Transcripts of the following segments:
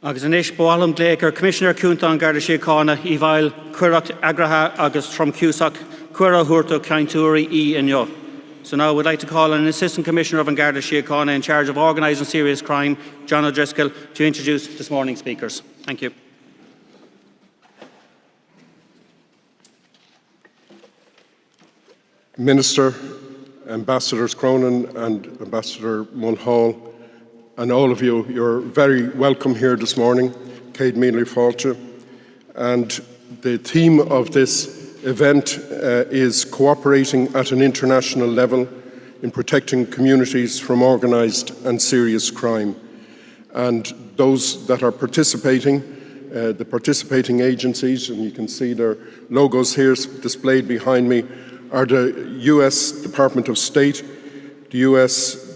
Agus inis bólam gléachar Commissioner Cúnta an Garda Síochána í bhail cuireacht agratha agus tromchúsach cuireadh thuairteach caintúirí inniu. So now I would like to call on an Assistant Commissioner of Garda Síochána in charge of organising serious crime, John O'Driscoll, to introduce this morning's speakers. Thank you. Minister, Ambassadors Cronin and Ambassador Mulhall, and all of you, you're very welcome here this morning. Céad míle fáilte. And the theme of this event is cooperating at an international level in protecting communities from organised and serious crime. And those that are participating, the participating agencies, and you can see their logos here displayed behind me, are the US Department of State, the US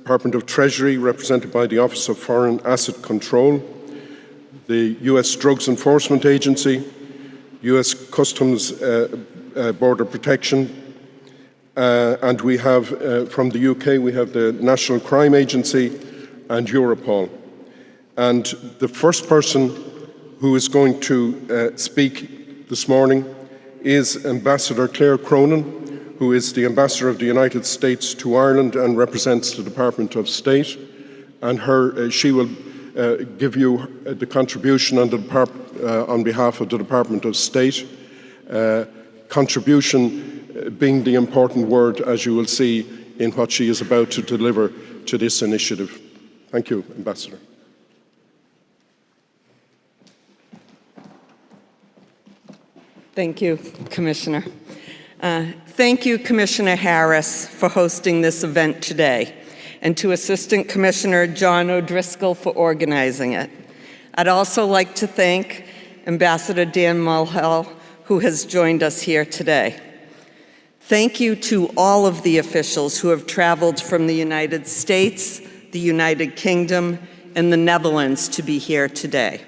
Department of Treasury, represented by the Office of Foreign Asset Control, the US Drugs Enforcement Agency, US Customs Border Protection, and we have, from the UK, we have the National Crime Agency and Europol. And the first person who is going to speak this morning is Ambassador Claire Cronin, who is the Ambassador of the United States to Ireland and represents the Department of State. And she will give you the contribution on behalf of the Department of State. Contribution being the important word, as you will see in what she is about to deliver to this initiative. Thank you, Ambassador. Thank you, Commissioner. Thank you, Commissioner Harris, for hosting this event today, and to Assistant Commissioner John O'Driscoll for organizing it. I'd also like to thank Ambassador Dan Mulhall, who has joined us here today. Thank you to all of the officials who have traveled from the United States, the United Kingdom, and the Netherlands to be here today.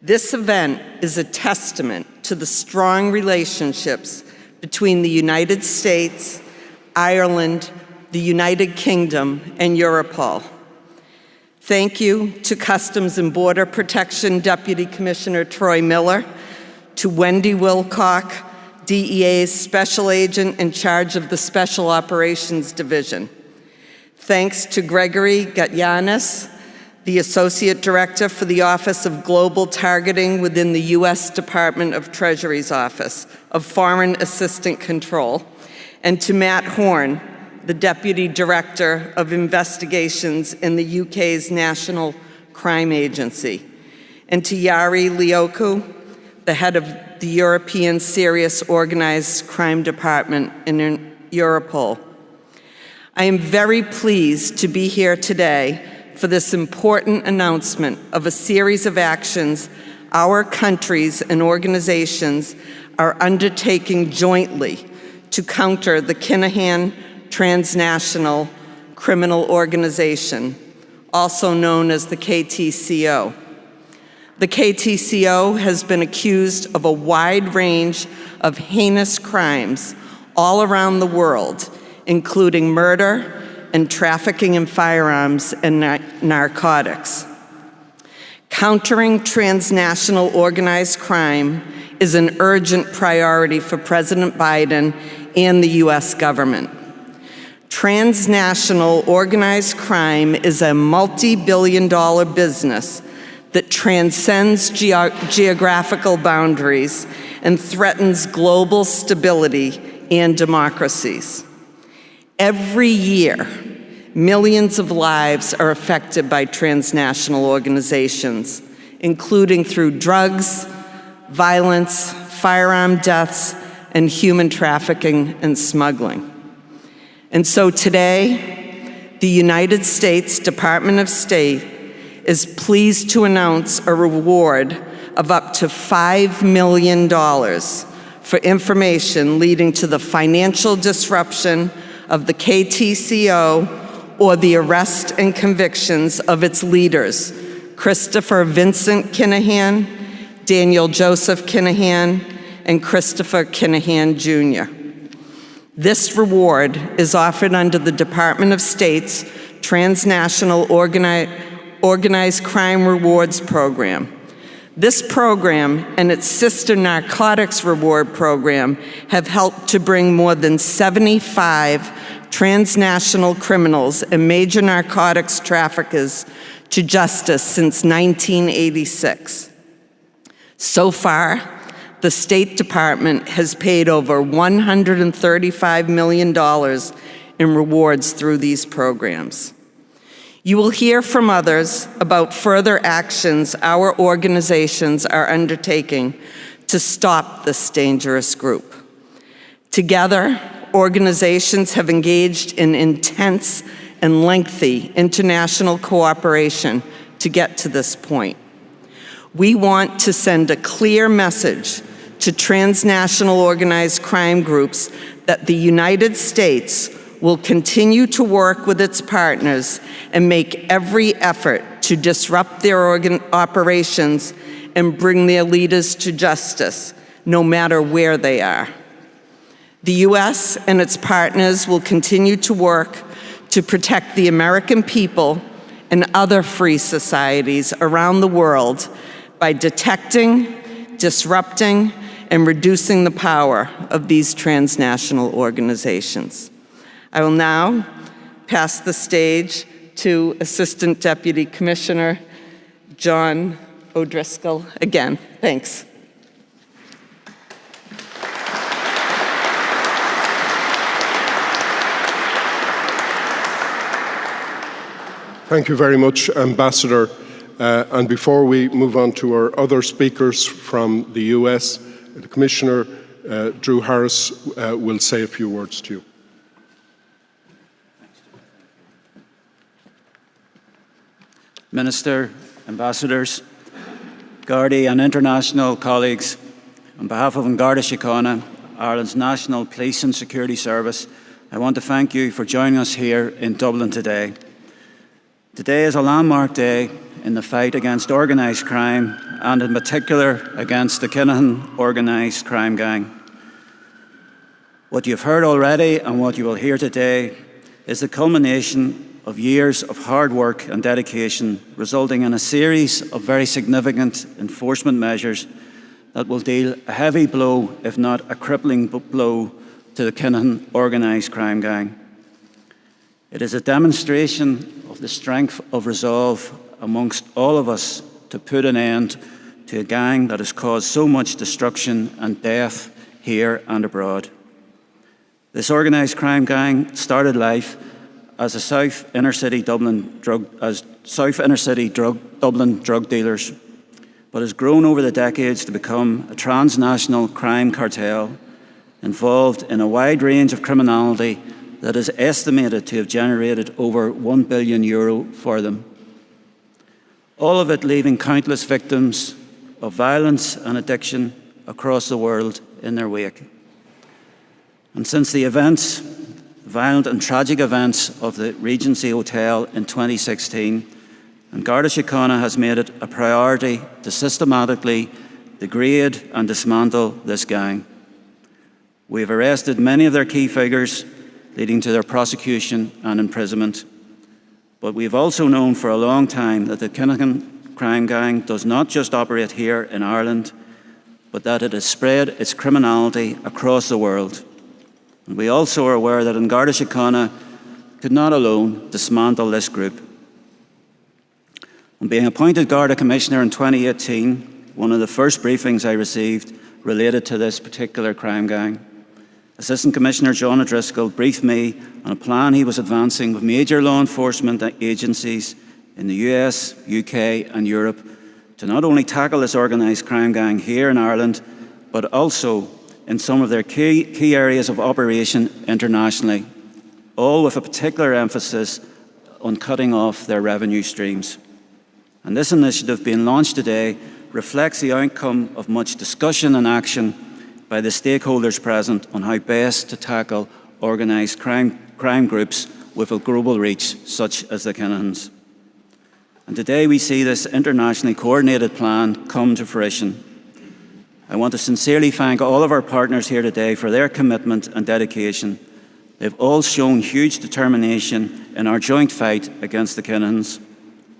This event is a testament to the strong relationships between the United States, Ireland, the United Kingdom, and Europol. Thank you to Customs and Border Protection Deputy Commissioner Troy Miller, to Wendy Wilcock, DEA's Special Agent in charge of the Special Operations Division. Thanks to Gregory Gatyanis, the Associate Director for the Office of Global Targeting within the U.S. Department of Treasury's Office of Foreign Assistant Control, and to Matt Horn, the Deputy Director of Investigations in the UK's National Crime Agency, and to Yari Lioku, the head of the European Serious Organized Crime Department in Europol. I am very pleased to be here today for this important announcement of a series of actions our countries and organizations are undertaking jointly to counter the Kinahan transnational criminal organization, also known as the KTCO. The KTCO has been accused of a wide range of heinous crimes all around the world, including murder and trafficking in firearms and narcotics. Countering transnational organized crime is an urgent priority for President Biden and the US government. Transnational organized crime is a multi-billion-dollar business that transcends geographical boundaries and threatens global stability and democracies. Every year, millions of lives are affected by transnational organizations, including through drugs, violence, firearm deaths, and human trafficking and smuggling. And so today, the United States Department of State is pleased to announce a reward of up to $5 million for information leading to the financial disruption of the KTCO or the arrest and convictions of its leaders, Christopher Vincent Kinahan, Daniel Joseph Kinahan, and Christopher Kinahan Jr. This reward is offered under the Department of State's Transnational Organized Crime Rewards Program. This program and its sister Narcotics Reward Program have helped to bring more than 75 transnational criminals and major narcotics traffickers to justice since 1986. So far, the State Department has paid over $135 million in rewards through these programs. You will hear from others about further actions our organizations are undertaking to stop this dangerous group. Together, organizations have engaged in intense and lengthy international cooperation to get to this point. We want to send a clear message to transnational organized crime groups that the United States will continue to work with its partners and make every effort to disrupt their operations and bring their leaders to justice, no matter where they are. The U.S. and its partners will continue to work to protect the American people and other free societies around the world by detecting, disrupting, and reducing the power of these transnational organizations. I will now pass the stage to Assistant Deputy Commissioner John O'Driscoll. Again, thanks. Thank you very much, Ambassador. And before we move on to our other speakers from the US, the Commissioner, Drew Harris, will say a few words to you. Minister, Ambassadors, Garda and international colleagues, on behalf of Garda Síochána, Ireland's National Police and Security Service, I want to thank you for joining us here in Dublin today. Today is a landmark day in the fight against organised crime and in particular against the Kinahan organised crime gang. What you've heard already and what you will hear today is the culmination of years of hard work and dedication, resulting in a series of very significant enforcement measures that will deal a heavy blow, if not a crippling blow, to the Kinahan organised crime gang. It is a demonstration of the strength of resolve amongst all of us to put an end to a gang that has caused so much destruction and death here and abroad. This organised crime gang started life as South inner city Dublin drug dealers, but has grown over the decades to become a transnational crime cartel involved in a wide range of criminality that is estimated to have generated over €1 billion for them. All of it leaving countless victims of violence and addiction across the world in their wake. And since the violent and tragic events of the Regency Hotel in 2016, and Garda Síochána has made it a priority to systematically degrade and dismantle this gang. We have arrested many of their key figures, leading to their prosecution and imprisonment. But we've also known for a long time that the Kinahan crime gang does not just operate here in Ireland, but that it has spread its criminality across the world. And we also are aware that Garda Síochána could not alone dismantle this group. On being appointed Garda Commissioner in 2018, one of the first briefings I received related to this particular crime gang. Assistant Commissioner John O'Driscoll briefed me on a plan he was advancing with major law enforcement agencies in the US, UK and Europe to not only tackle this organised crime gang here in Ireland, but also in some of their key areas of operation internationally, all with a particular emphasis on cutting off their revenue streams. And this initiative being launched today reflects the outcome of much discussion and action by the stakeholders present on how best to tackle organised crime groups with a global reach, such as the Kinahans. And today we see this internationally coordinated plan come to fruition. I want to sincerely thank all of our partners here today for their commitment and dedication. They've all shown huge determination in our joint fight against the Kinahans.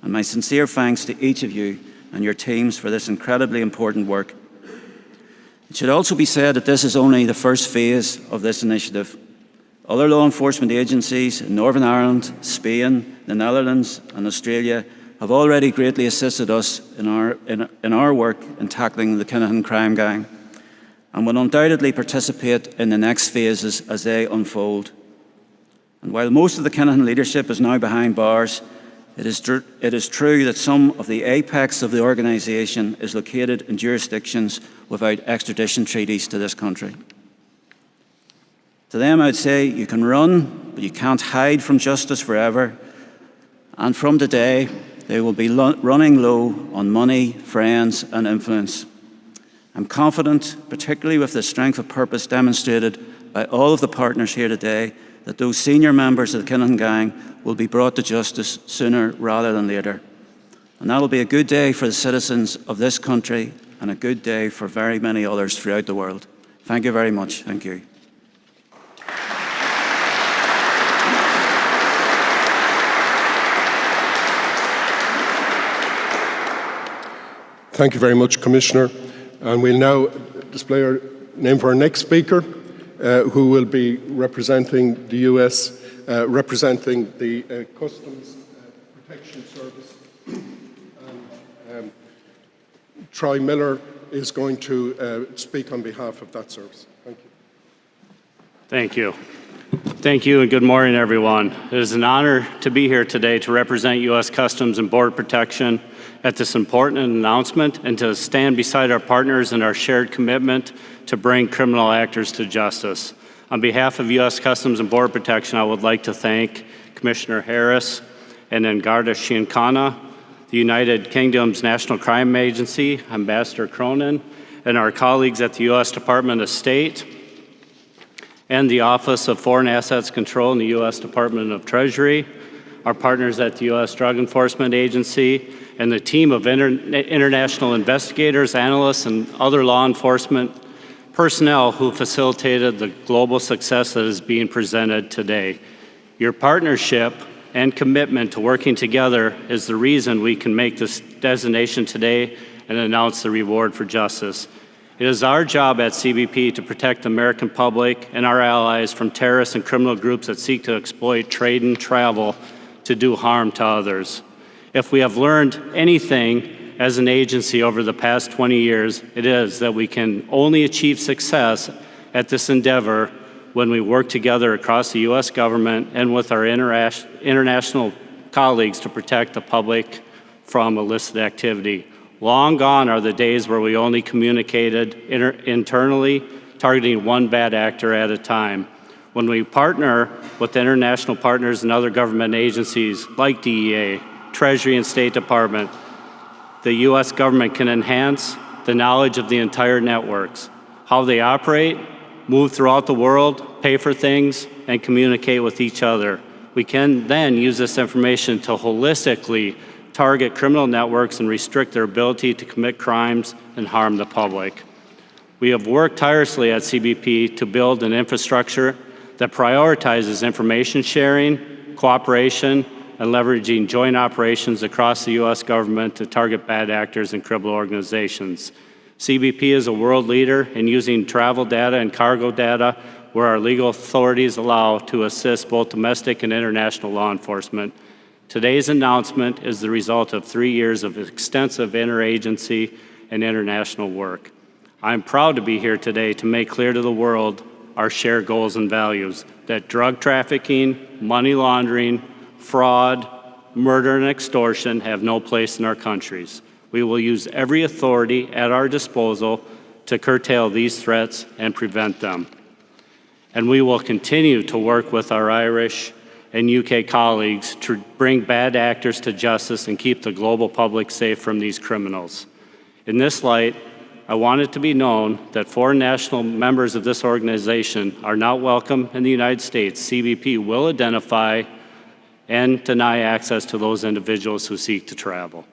and my sincere thanks to each of you and your teams for this incredibly important work. It should also be said that this is only the first phase of this initiative. Other law enforcement agencies in Northern Ireland, Spain, the Netherlands and Australia have already greatly assisted us in our work in tackling the Kinahan crime gang, and will undoubtedly participate in the next phases as they unfold. And while most of the Kinahan leadership is now behind bars, it is true that some of the apex of the organisation is located in jurisdictions without extradition treaties to this country. To them, I would say, you can run, but you can't hide from justice forever. And from today, they will be running low on money, friends, and influence. I'm confident, particularly with the strength of purpose demonstrated by all of the partners here today, that those senior members of the Kinahan gang will be brought to justice sooner rather than later. And that will be a good day for the citizens of this country and a good day for very many others throughout the world. Thank you very much. Thank you. Thank you very much, Commissioner. And we'll now display our name for our next speaker, who will be representing the US, representing the Customs Protection Service. And Troy Miller is going to speak on behalf of that service. Thank you. Thank you. Thank you and good morning, everyone. It is an honor to be here today to represent U.S. Customs and Border Protection at this important announcement and to stand beside our partners in our shared commitment to bring criminal actors to justice. On behalf of U.S. Customs and Border Protection, I would like to thank Commissioner Harris and then Garda Síochána, the United Kingdom's National Crime Agency, Ambassador Cronin, and our colleagues at the U.S. Department of State and the Office of Foreign Assets Control in the U.S. Department of Treasury, our partners at the U.S. Drug Enforcement Agency, and the team of international investigators, analysts, and other law enforcement personnel who facilitated the global success that is being presented today. Your partnership and commitment to working together is the reason we can make this designation today and announce the reward for justice. It is our job at CBP to protect the American public and our allies from terrorists and criminal groups that seek to exploit trade and travel to do harm to others. If we have learned anything as an agency over the past 20 years, it is that we can only achieve success at this endeavor when we work together across the U.S. government and with our international colleagues to protect the public from illicit activity. Long gone are the days where we only communicated internally, targeting one bad actor at a time. When we partner with international partners and other government agencies like DEA, Treasury, and State Department, the U.S. government can enhance the knowledge of the entire networks, how they operate, move throughout the world, pay for things, and communicate with each other. We can then use this information to holistically target criminal networks and restrict their ability to commit crimes and harm the public. We have worked tirelessly at CBP to build an infrastructure that prioritizes information sharing, cooperation, and leveraging joint operations across the U.S. government to target bad actors and criminal organizations. CBP is a world leader in using travel data and cargo data where our legal authorities allow to assist both domestic and international law enforcement. Today's announcement is the result of 3 years of extensive interagency and international work. I'm proud to be here today to make clear to the world our shared goals and values, that drug trafficking, money laundering, fraud, murder, and extortion have no place in our countries. We will use every authority at our disposal to curtail these threats and prevent them. And we will continue to work with our Irish and UK colleagues to bring bad actors to justice and keep the global public safe from these criminals. In this light, I want it to be known that foreign national members of this organization are not welcome in the United States. CBP will identify and deny access to those individuals who seek to travel.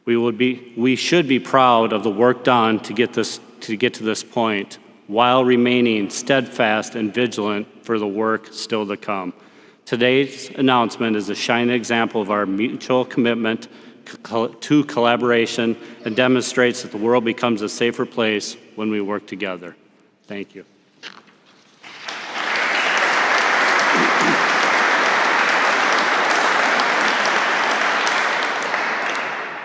We should be proud of the work done to get to this point while remaining steadfast and vigilant for the work still to come. Today's announcement is a shining example of our mutual commitment to collaboration and demonstrates that the world becomes a safer place when we work together. Thank you.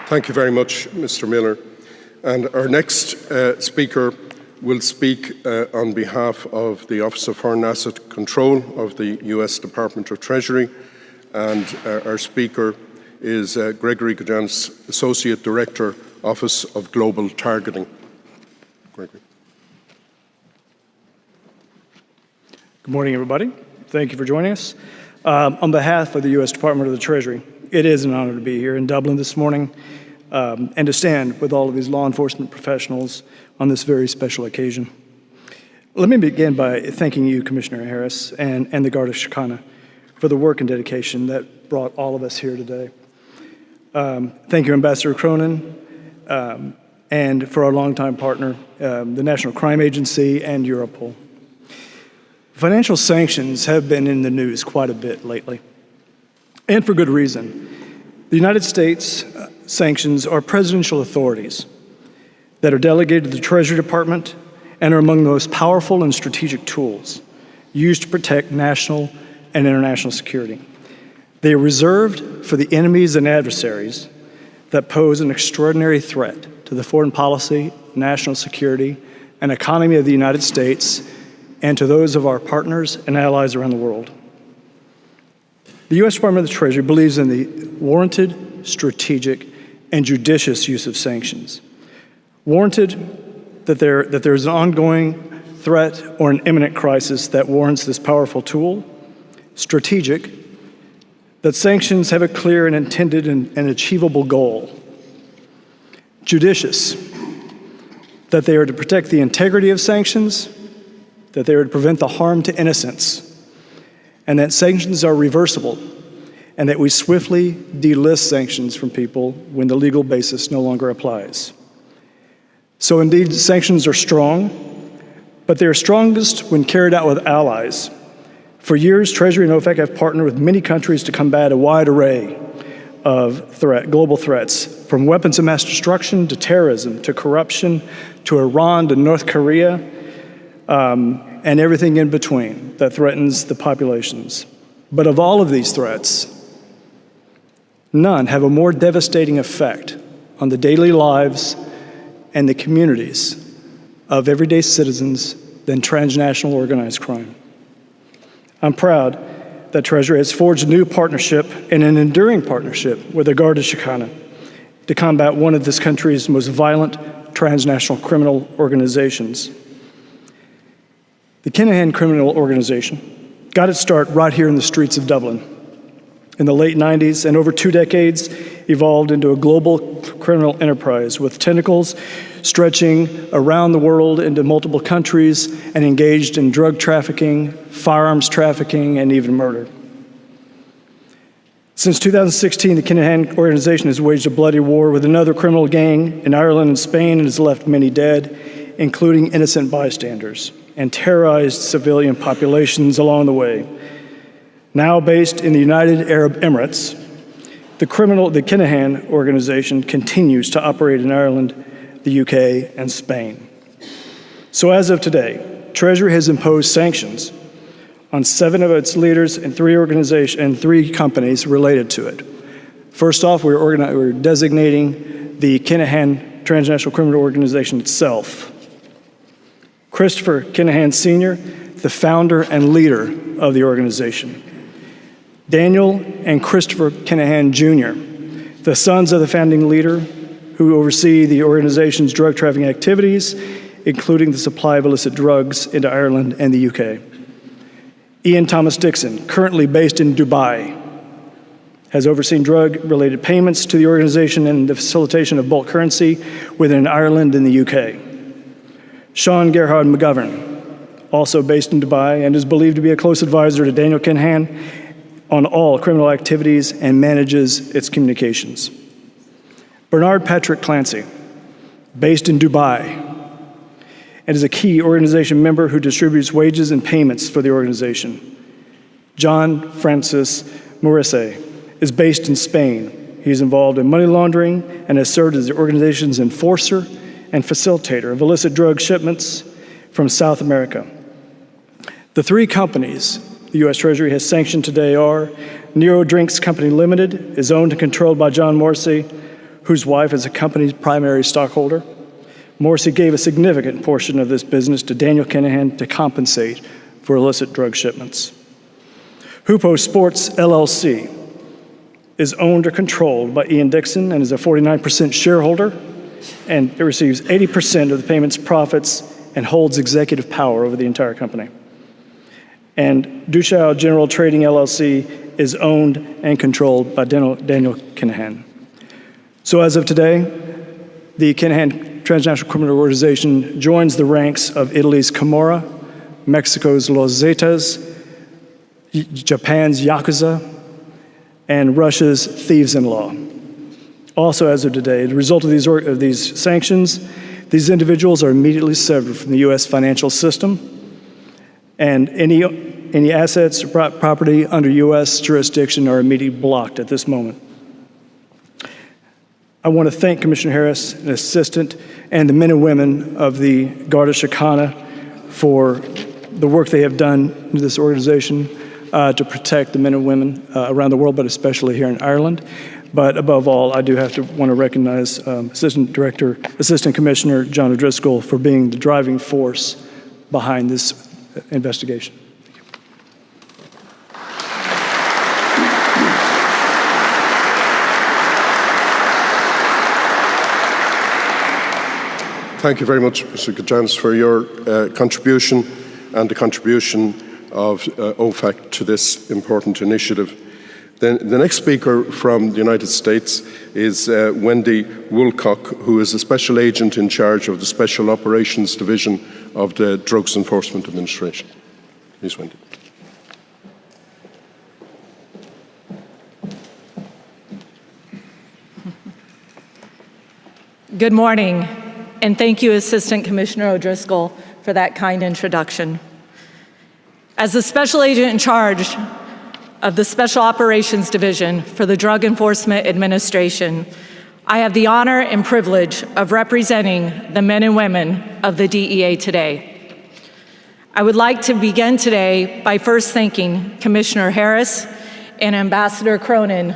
Thank you very much, Mr. Miller. And our next speaker will speak on behalf of the Office of Foreign Asset Control of the U.S. Department of Treasury. And our speaker is Gregory Gajanis, Associate Director, Office of Global Targeting. Gregory. Good morning, everybody. Thank you for joining us. On behalf of the U.S. Department of the Treasury, it is an honor to be here in Dublin this morning and to stand with all of these law enforcement professionals on this very special occasion. Let me begin by thanking you, Commissioner Harris, and the Garda Síochána for the work and dedication that brought all of us here today. Thank you, Ambassador Cronin, and for our longtime partner, the National Crime Agency and Europol. Financial sanctions have been in the news quite a bit lately, and for good reason. The United States sanctions are presidential authorities that are delegated to the Treasury Department and are among the most powerful and strategic tools used to protect national and international security. They are reserved for the enemies and adversaries that pose an extraordinary threat to the foreign policy, national security, and economy of the United States and to those of our partners and allies around the world. The U.S. Department of the Treasury believes in the warranted, strategic, and judicious use of sanctions. Warranted that there is an ongoing threat or an imminent crisis that warrants this powerful tool. Strategic, that sanctions have a clear and intended and achievable goal. Judicious, that they are to protect the integrity of sanctions, that they are to prevent the harm to innocents, and that sanctions are reversible, and that we swiftly delist sanctions from people when the legal basis no longer applies. So indeed, sanctions are strong, but they are strongest when carried out with allies. For years, Treasury and OFAC have partnered with many countries to combat a wide array of global threats, from weapons of mass destruction to terrorism to corruption to Iran to North Korea, and everything in between that threatens the populations. But of all of these threats, none have a more devastating effect on the daily lives and the communities of everyday citizens than transnational organized crime. I'm proud that Treasury has forged a new partnership and an enduring partnership with the Garda Síochána to combat one of this country's most violent transnational criminal organizations. The Kinahan criminal organization got its start right here in the streets of Dublin. In the late 90s, and over 2 decades, evolved into a global criminal enterprise with tentacles stretching around the world into multiple countries and engaged in drug trafficking, firearms trafficking, and even murder. Since 2016, the Kinahan organization has waged a bloody war with another criminal gang in Ireland and Spain and has left many dead, including innocent bystanders, and terrorized civilian populations along the way. Now based in the United Arab Emirates, the Kinahan organization continues to operate in Ireland, the UK, and Spain. So as of today, Treasury has imposed sanctions on 7 of its leaders and 3 companies related to it. First off, we're designating the Kinahan transnational criminal organization itself. Christopher Kinahan Sr., the founder and leader of the organization. Daniel and Christopher Kinahan Jr., the sons of the founding leader who oversee the organization's drug trafficking activities, including the supply of illicit drugs into Ireland and the UK. Ian Thomas Dixon, currently based in Dubai, has overseen drug-related payments to the organization and the facilitation of bulk currency within Ireland and the UK. Sean Gerhard McGovern, also based in Dubai, and is believed to be a close advisor to Daniel Kinahan on all criminal activities and manages its communications. Bernard Patrick Clancy, based in Dubai, and is a key organization member who distributes wages and payments for the organization. John Francis Morisse is based in Spain. He's involved in money laundering and has served as the organization's enforcer and facilitator of illicit drug shipments from South America. The three companies the U.S. Treasury has sanctioned today are Nero Drinks Company Limited, is owned and controlled by John Morrissey, whose wife is the company's primary stockholder. Morrissey gave a significant portion of this business to Daniel Kinahan to compensate for illicit drug shipments. Hupo Sports LLC is owned or controlled by Ian Dixon and is a 49% shareholder, and it receives 80% of the payment's profits and holds executive power over the entire company. And Dushao General Trading LLC is owned and controlled by Daniel Kinahan. So as of today, the Kinahan Transnational Criminal Organization joins the ranks of Italy's Camorra, Mexico's Los Zetas, Japan's Yakuza, and Russia's thieves-in-law. Also, as of today, the result of these sanctions, these individuals are immediately severed from the U.S. financial system, and any assets or property under U.S. jurisdiction are immediately blocked at this moment. I want to thank Commissioner Harris, an assistant, and the men and women of the Garda Síochána for the work they have done in this organization to protect the men and women around the world, but especially here in Ireland. But above all, I do want to recognize Assistant Commissioner John O'Driscoll for being the driving force behind this investigation. Thank you very much, Mr. Gajans, for your contribution and the contribution of OFAC to this important initiative. The next speaker from the United States is Wendy Woolcock, who is a special agent in charge of the Special Operations Division of the Drugs Enforcement Administration. Please, Wendy. Good morning, and thank you, Assistant Commissioner O'Driscoll, for that kind introduction. As the Special Agent in charge of the Special Operations Division for the Drug Enforcement Administration, I have the honor and privilege of representing the men and women of the DEA today. I would like to begin today by first thanking Commissioner Harris and Ambassador Cronin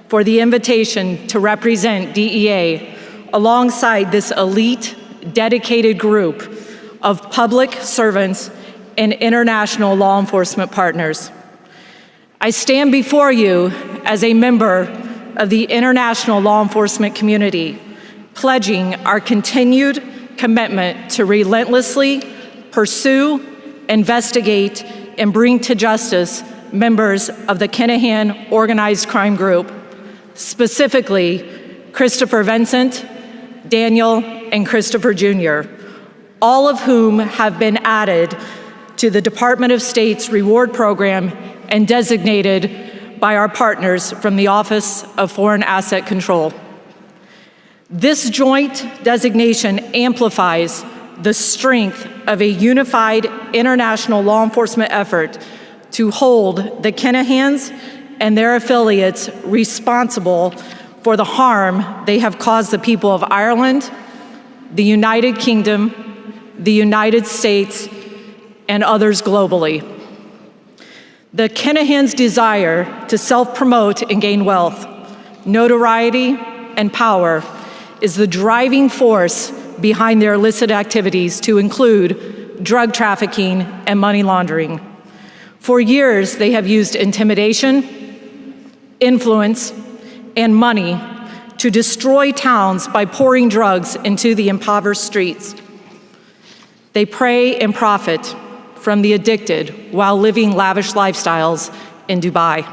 for the invitation to represent DEA alongside this elite, dedicated group of public servants and international law enforcement partners. I stand before you as a member of the international law enforcement community, pledging our continued commitment to relentlessly pursue, investigate, and bring to justice members of the Kinahan organized crime group, specifically Christopher Vincent, Daniel, and Christopher Jr., all of whom have been added to the Department of State's reward program and designated by our partners from the Office of Foreign Asset Control. This joint designation amplifies the strength of a unified international law enforcement effort to hold the Kinahans and their affiliates responsible for the harm they have caused the people of Ireland, the United Kingdom, the United States, and others globally. The Kinahans' desire to self-promote and gain wealth, notoriety, and power is the driving force behind their illicit activities, to include drug trafficking and money laundering. For years, they have used intimidation, influence, and money to destroy towns by pouring drugs into the impoverished streets. They prey and profit from the addicted while living lavish lifestyles in Dubai.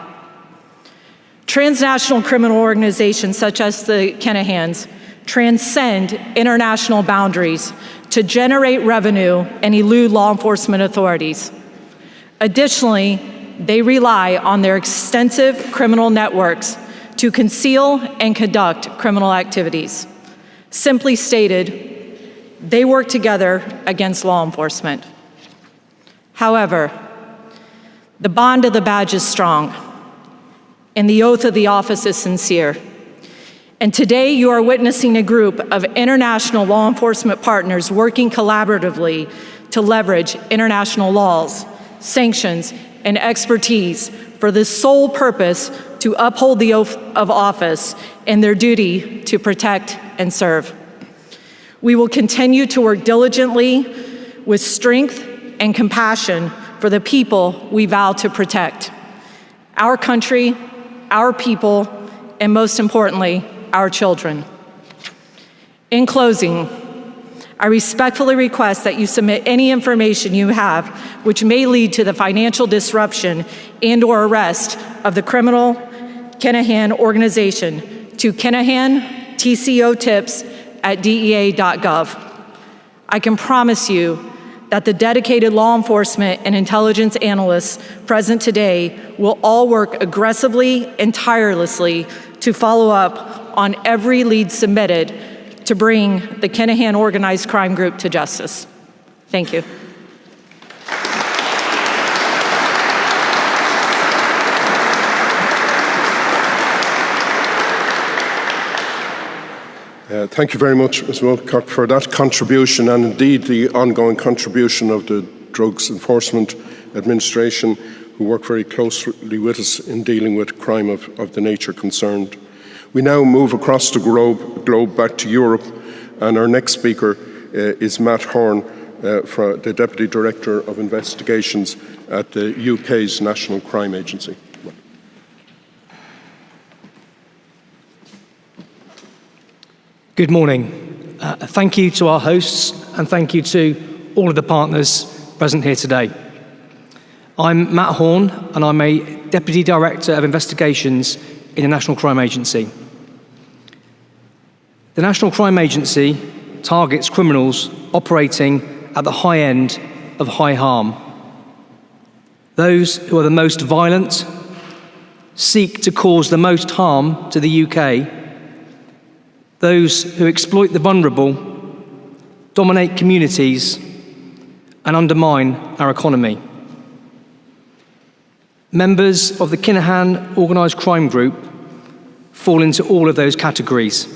Transnational criminal organizations such as the Kinahans transcend international boundaries to generate revenue and elude law enforcement authorities. Additionally, they rely on their extensive criminal networks to conceal and conduct criminal activities. Simply stated, they work together against law enforcement. However, The bond of the badge is strong, and the oath of the office is sincere. And today you are witnessing a group of international law enforcement partners working collaboratively to leverage international laws, sanctions, and expertise for the sole purpose to uphold the oath of office and their duty to protect and serve. We will continue to work diligently with strength and compassion for the people we vow to protect, our country, our people, and most importantly, our children. In closing, I respectfully request that you submit any information you have which may lead to the financial disruption and/or arrest of the criminal Kinahan organization to kinahan@tcotips@dea.gov. I can promise you that the dedicated law enforcement and intelligence analysts present today will all work aggressively and tirelessly to follow up on every lead submitted to bring the Kinahan organized crime group to justice. Thank you. Thank you very much, Ms. Wilcock, for that contribution and indeed the ongoing contribution of the Drugs Enforcement Administration, who work very closely with us in dealing with crime of the nature concerned. We now move across the globe back to Europe, and our next speaker is Matt Horn, the Deputy Director of Investigations at the UK's National Crime Agency. Good morning. Thank you to our hosts and thank you to all of the partners present here today. I'm Matt Horn and I'm a Deputy Director of Investigations in the National Crime Agency. The National Crime Agency targets criminals operating at the high end of high harm. Those who are the most violent, seek to cause the most harm to the UK, those who exploit the vulnerable, dominate communities, and undermine our economy. Members of the Kinahan organised crime group fall into all of those categories.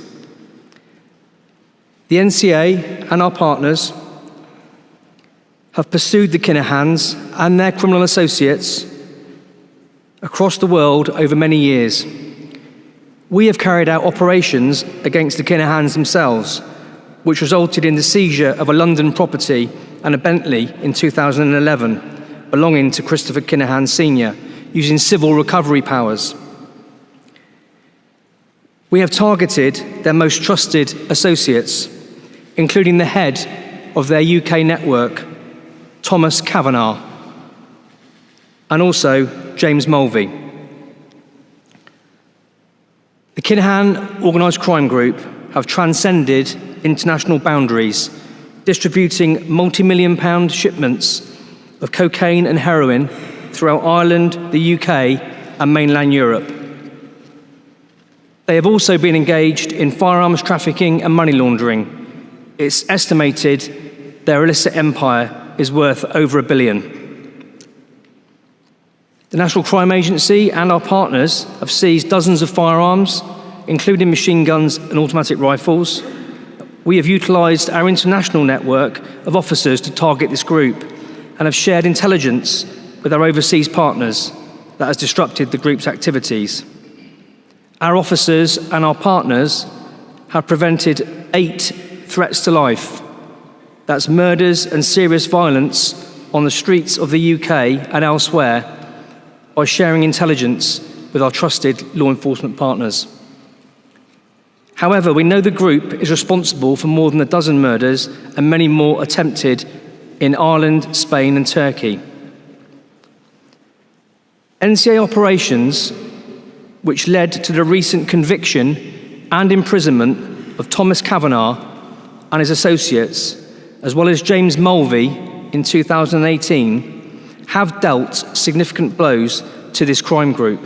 The NCA and our partners have pursued the Kinahans and their criminal associates across the world over many years. We have carried out operations against the Kinahans themselves, which resulted in the seizure of a London property and a Bentley in 2011, belonging to Christopher Kinahan Sr., using civil recovery powers. We have targeted their most trusted associates, including the head of their UK network, Thomas Kavanagh, and also James Mulvey. The Kinahan organised crime group have transcended international boundaries, distributing multi-million-pound shipments of cocaine and heroin throughout Ireland, the UK, and mainland Europe. They have also been engaged in firearms trafficking and money laundering. It's estimated their illicit empire is worth over £1 billion. The National Crime Agency and our partners have seized dozens of firearms, including machine guns and automatic rifles. We have utilised our international network of officers to target this group and have shared intelligence with our overseas partners that has disrupted the group's activities. Our officers and our partners have prevented 8 threats to life. That's murders and serious violence on the streets of the UK and elsewhere, by sharing intelligence with our trusted law enforcement partners. However, we know the group is responsible for more than a dozen murders and many more attempted in Ireland, Spain, and Turkey. NCA operations, which led to the recent conviction and imprisonment of Thomas Kavanagh and his associates, as well as James Mulvey in 2018, have dealt significant blows to this crime group.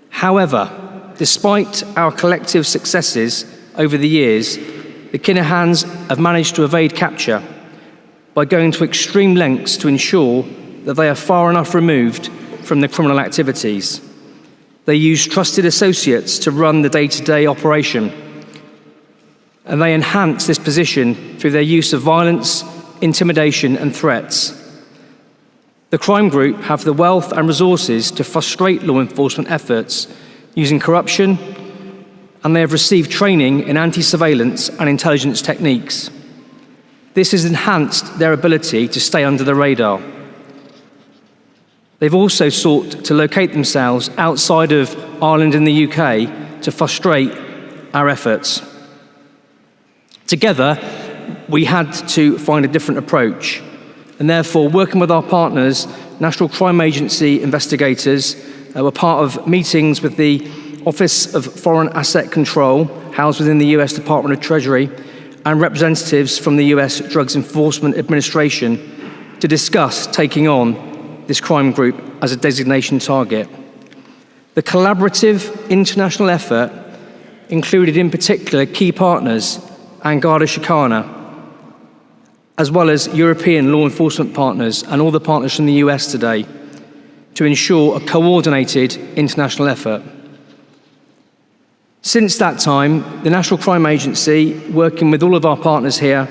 However, despite our collective successes over the years, the Kinahans have managed to evade capture by going to extreme lengths to ensure that they are far enough removed from the criminal activities. They use trusted associates to run the day-to-day operation, and they enhance this position through their use of violence, intimidation, and threats. The crime group have the wealth and resources to frustrate law enforcement efforts using corruption, and they have received training in anti-surveillance and intelligence techniques. This has enhanced their ability to stay under the radar. They've also sought to locate themselves outside of Ireland and the UK to frustrate our efforts. Together, we had to find a different approach, and therefore, working with our partners, National Crime Agency investigators, were part of meetings with the Office of Foreign Asset Control, housed within the US Department of Treasury, and representatives from the US Drugs Enforcement Administration to discuss taking on this crime group as a designation target. The collaborative international effort included in particular key partners and Garda Síochána, as well as European law enforcement partners and all the partners from the US today, to ensure a coordinated international effort. Since that time, the National Crime Agency, working with all of our partners here,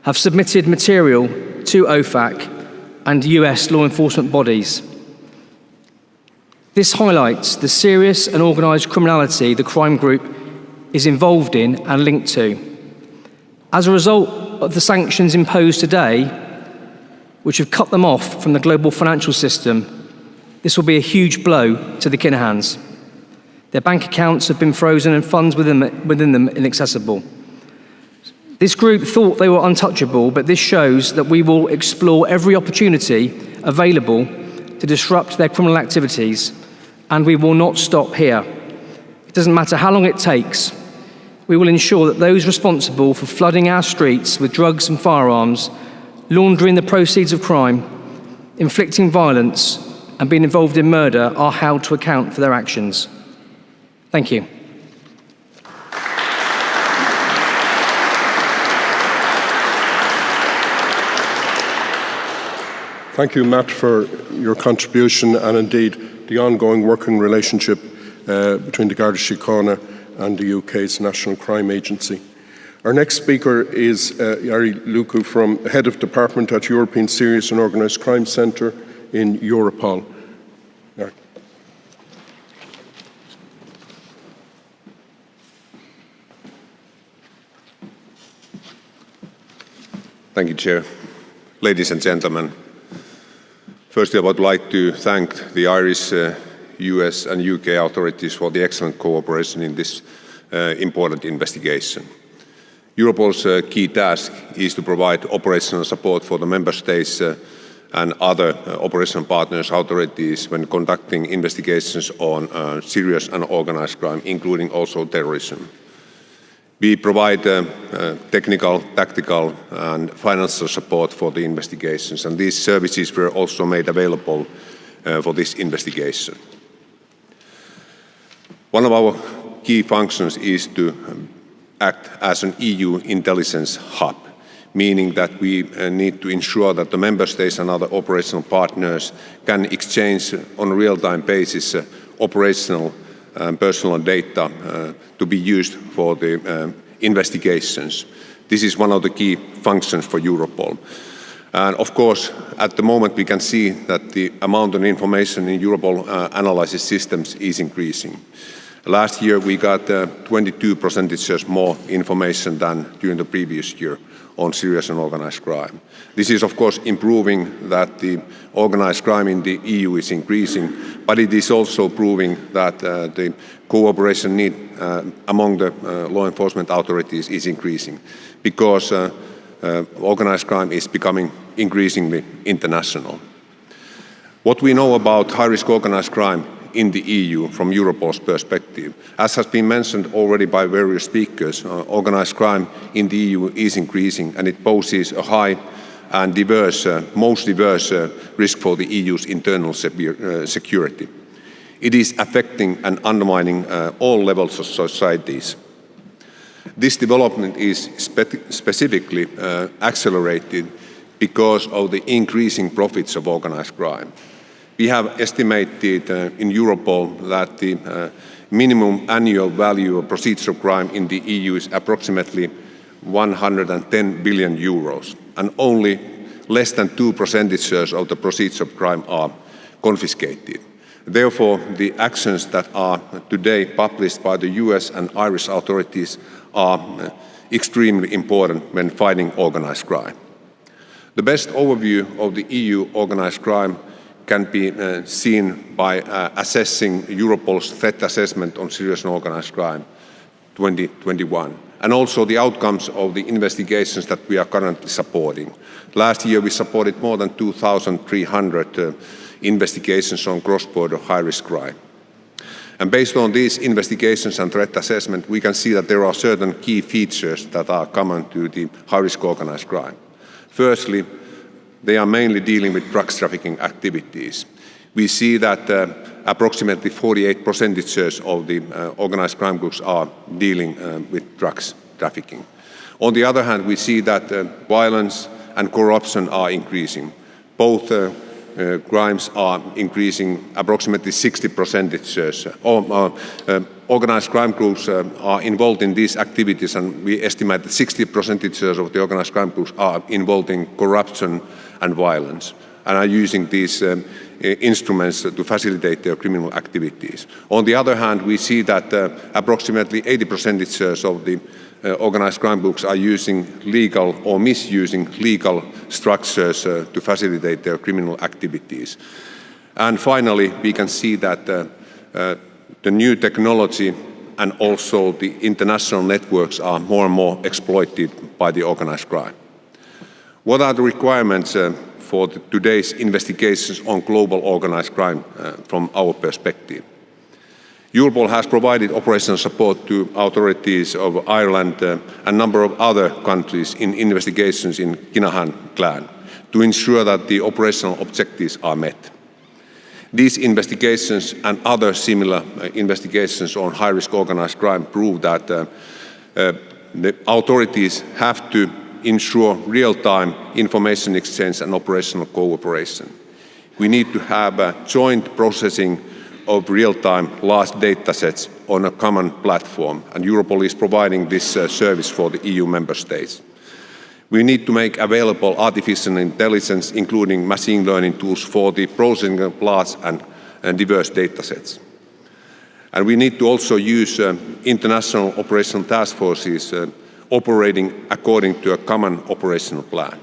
have submitted material to OFAC and US law enforcement bodies. This highlights the serious and organised criminality the crime group is involved in and linked to. As a result of the sanctions imposed today, which have cut them off from the global financial system, this will be a huge blow to the Kinahans. Their bank accounts have been frozen and funds within them inaccessible. This group thought they were untouchable, but this shows that we will explore every opportunity available to disrupt their criminal activities, and we will not stop here. It doesn't matter how long it takes. We will ensure that those responsible for flooding our streets with drugs and firearms, laundering the proceeds of crime, inflicting violence, and being involved in murder are held to account for their actions. Thank you. Thank you, Matt, for your contribution and indeed the ongoing working relationship between the Garda Síochána and the UK's National Crime Agency. Our next speaker is Jari Luku, from Head of Department at European Serious and Organised Crime Centre in Europol. Jari. Thank you, Chair. Ladies and gentlemen, firstly, I would like to thank the Irish, US and UK authorities for the excellent cooperation in this important investigation. Europol's key task is to provide operational support for the Member States and other operational partners authorities when conducting investigations on serious and organised crime, including also terrorism. We provide technical, tactical and financial support for the investigations, and these services were also made available for this investigation. One of our key functions is to act as an EU intelligence hub, meaning that we need to ensure that the Member States and other operational partners can exchange on a real-time basis operational personal data to be used for the investigations. This is one of the key functions for Europol. And of course, at the moment we can see that the amount of information in Europol analysis systems is increasing. Last year we got 22% more information than during the previous year on serious and organised crime. This is of course improving that the organised crime in the EU is increasing, but it is also proving that the cooperation need among the law enforcement authorities is increasing, because organised crime is becoming increasingly international. What we know about high-risk organised crime in the EU from Europol's perspective, as has been mentioned already by various speakers, organised crime in the EU is increasing, and it poses a high and diverse, most diverse risk for the EU's internal security. It is affecting and undermining all levels of societies. This development is specifically accelerated because of the increasing profits of organized crime. We have estimated in Europol that the minimum annual value of proceeds of crime in the EU is approximately 110 billion euros, and only less than 2% of the proceeds of crime are confiscated. Therefore, the actions that are today published by the US and Irish authorities are extremely important when fighting organized crime. The best overview of the EU organized crime can be seen by assessing Europol's threat assessment on serious and organized crime 2021, and also the outcomes of the investigations that we are currently supporting. Last year we supported more than 2,300 investigations on cross-border high-risk crime. And based on these investigations and threat assessment, we can see that there are certain key features that are common to the high-risk organized crime. Firstly, they are mainly dealing with drugs trafficking activities. We see that approximately 48% of the organized crime groups are dealing with drugs trafficking. On the other hand, we see that violence and corruption are increasing. Both crimes are increasing approximately 60%. Organized crime groups are involved in these activities, and we estimate that 60% of the organized crime groups are involved in corruption and violence, and are using these instruments to facilitate their criminal activities. On the other hand, we see that approximately 80% of the organized crime groups are using legal or misusing legal structures to facilitate their criminal activities. And finally, we can see that the new technology and also the international networks are more and more exploited by the organized crime. What are the requirements for today's investigations on global organized crime from our perspective? Europol has provided operational support to authorities of Ireland and a number of other countries in investigations in Kinahan clan to ensure that the operational objectives are met. These investigations and other similar investigations on high-risk organized crime prove that the authorities have to ensure real-time information exchange and operational cooperation. We need to have a joint processing of real-time large data sets on a common platform, and Europol is providing this service for the EU member states. We need to make available artificial intelligence, including machine learning tools, for the processing of large and diverse data sets. And we need to also use international operational task forces operating according to a common operational plan.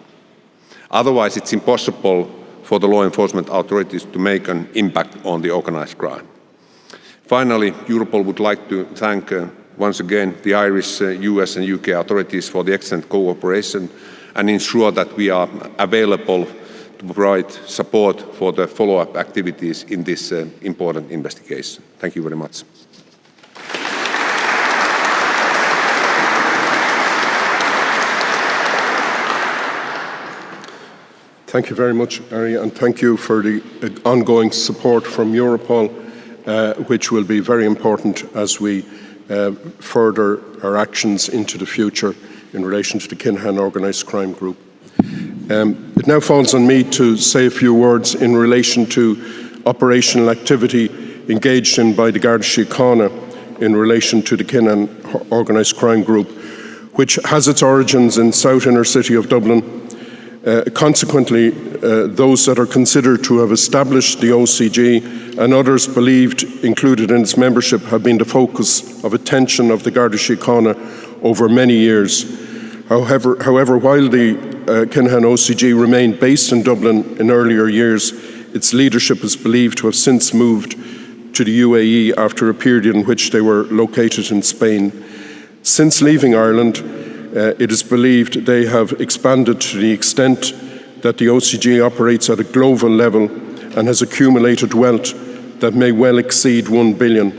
Otherwise, it's impossible for the law enforcement authorities to make an impact on the organized crime. Finally, Europol would like to thank once again the Irish, US and UK authorities for the excellent cooperation and ensure that we are available to provide support for the follow-up activities in this important investigation. Thank you very much. Thank you very much, Ari, and thank you for the ongoing support from Europol, which will be very important as we further our actions into the future in relation to the Kinahan organised crime group. It now falls on me to say a few words in relation to operational activity engaged in by the Garda Síochána in relation to the Kinahan organised crime group, which has its origins in South Inner City of Dublin. Consequently, those that are considered to have established the OCG and others believed included in its membership have been the focus of attention of the Garda Síochána over many years. However, while the Kinahan OCG remained based in Dublin in earlier years, its leadership is believed to have since moved to the UAE after a period in which they were located in Spain. Since leaving Ireland, it is believed they have expanded to the extent that the OCG operates at a global level and has accumulated wealth that may well exceed 1 billion.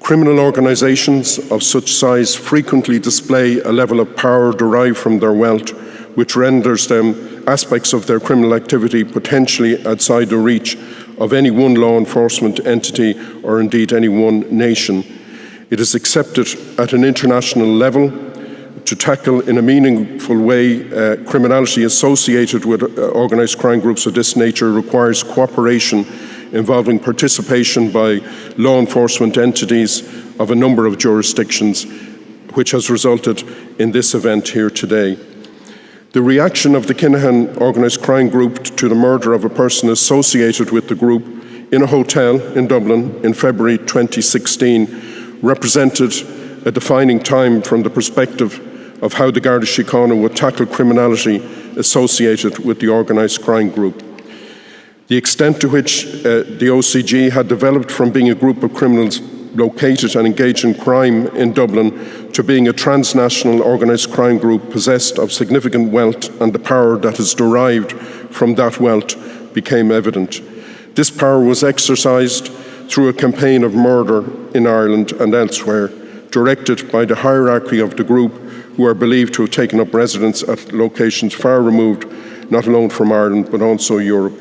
Criminal organisations of such size frequently display a level of power derived from their wealth, which renders them aspects of their criminal activity potentially outside the reach of any one law enforcement entity or indeed any one nation. It is accepted at an international level to tackle in a meaningful way criminality associated with organised crime groups of this nature requires cooperation involving participation by law enforcement entities of a number of jurisdictions, which has resulted in this event here today. The reaction of the Kinahan organised crime group to the murder of a person associated with the group in a hotel in Dublin in February 2016 represented a defining time from the perspective of how the Garda Síochána would tackle criminality associated with the organised crime group. The extent to which the OCG had developed from being a group of criminals located and engaged in crime in Dublin to being a transnational organised crime group possessed of significant wealth and the power that is derived from that wealth became evident. This power was exercised through a campaign of murder in Ireland and elsewhere, directed by the hierarchy of the group, who are believed to have taken up residence at locations far removed, not alone from Ireland, but also Europe.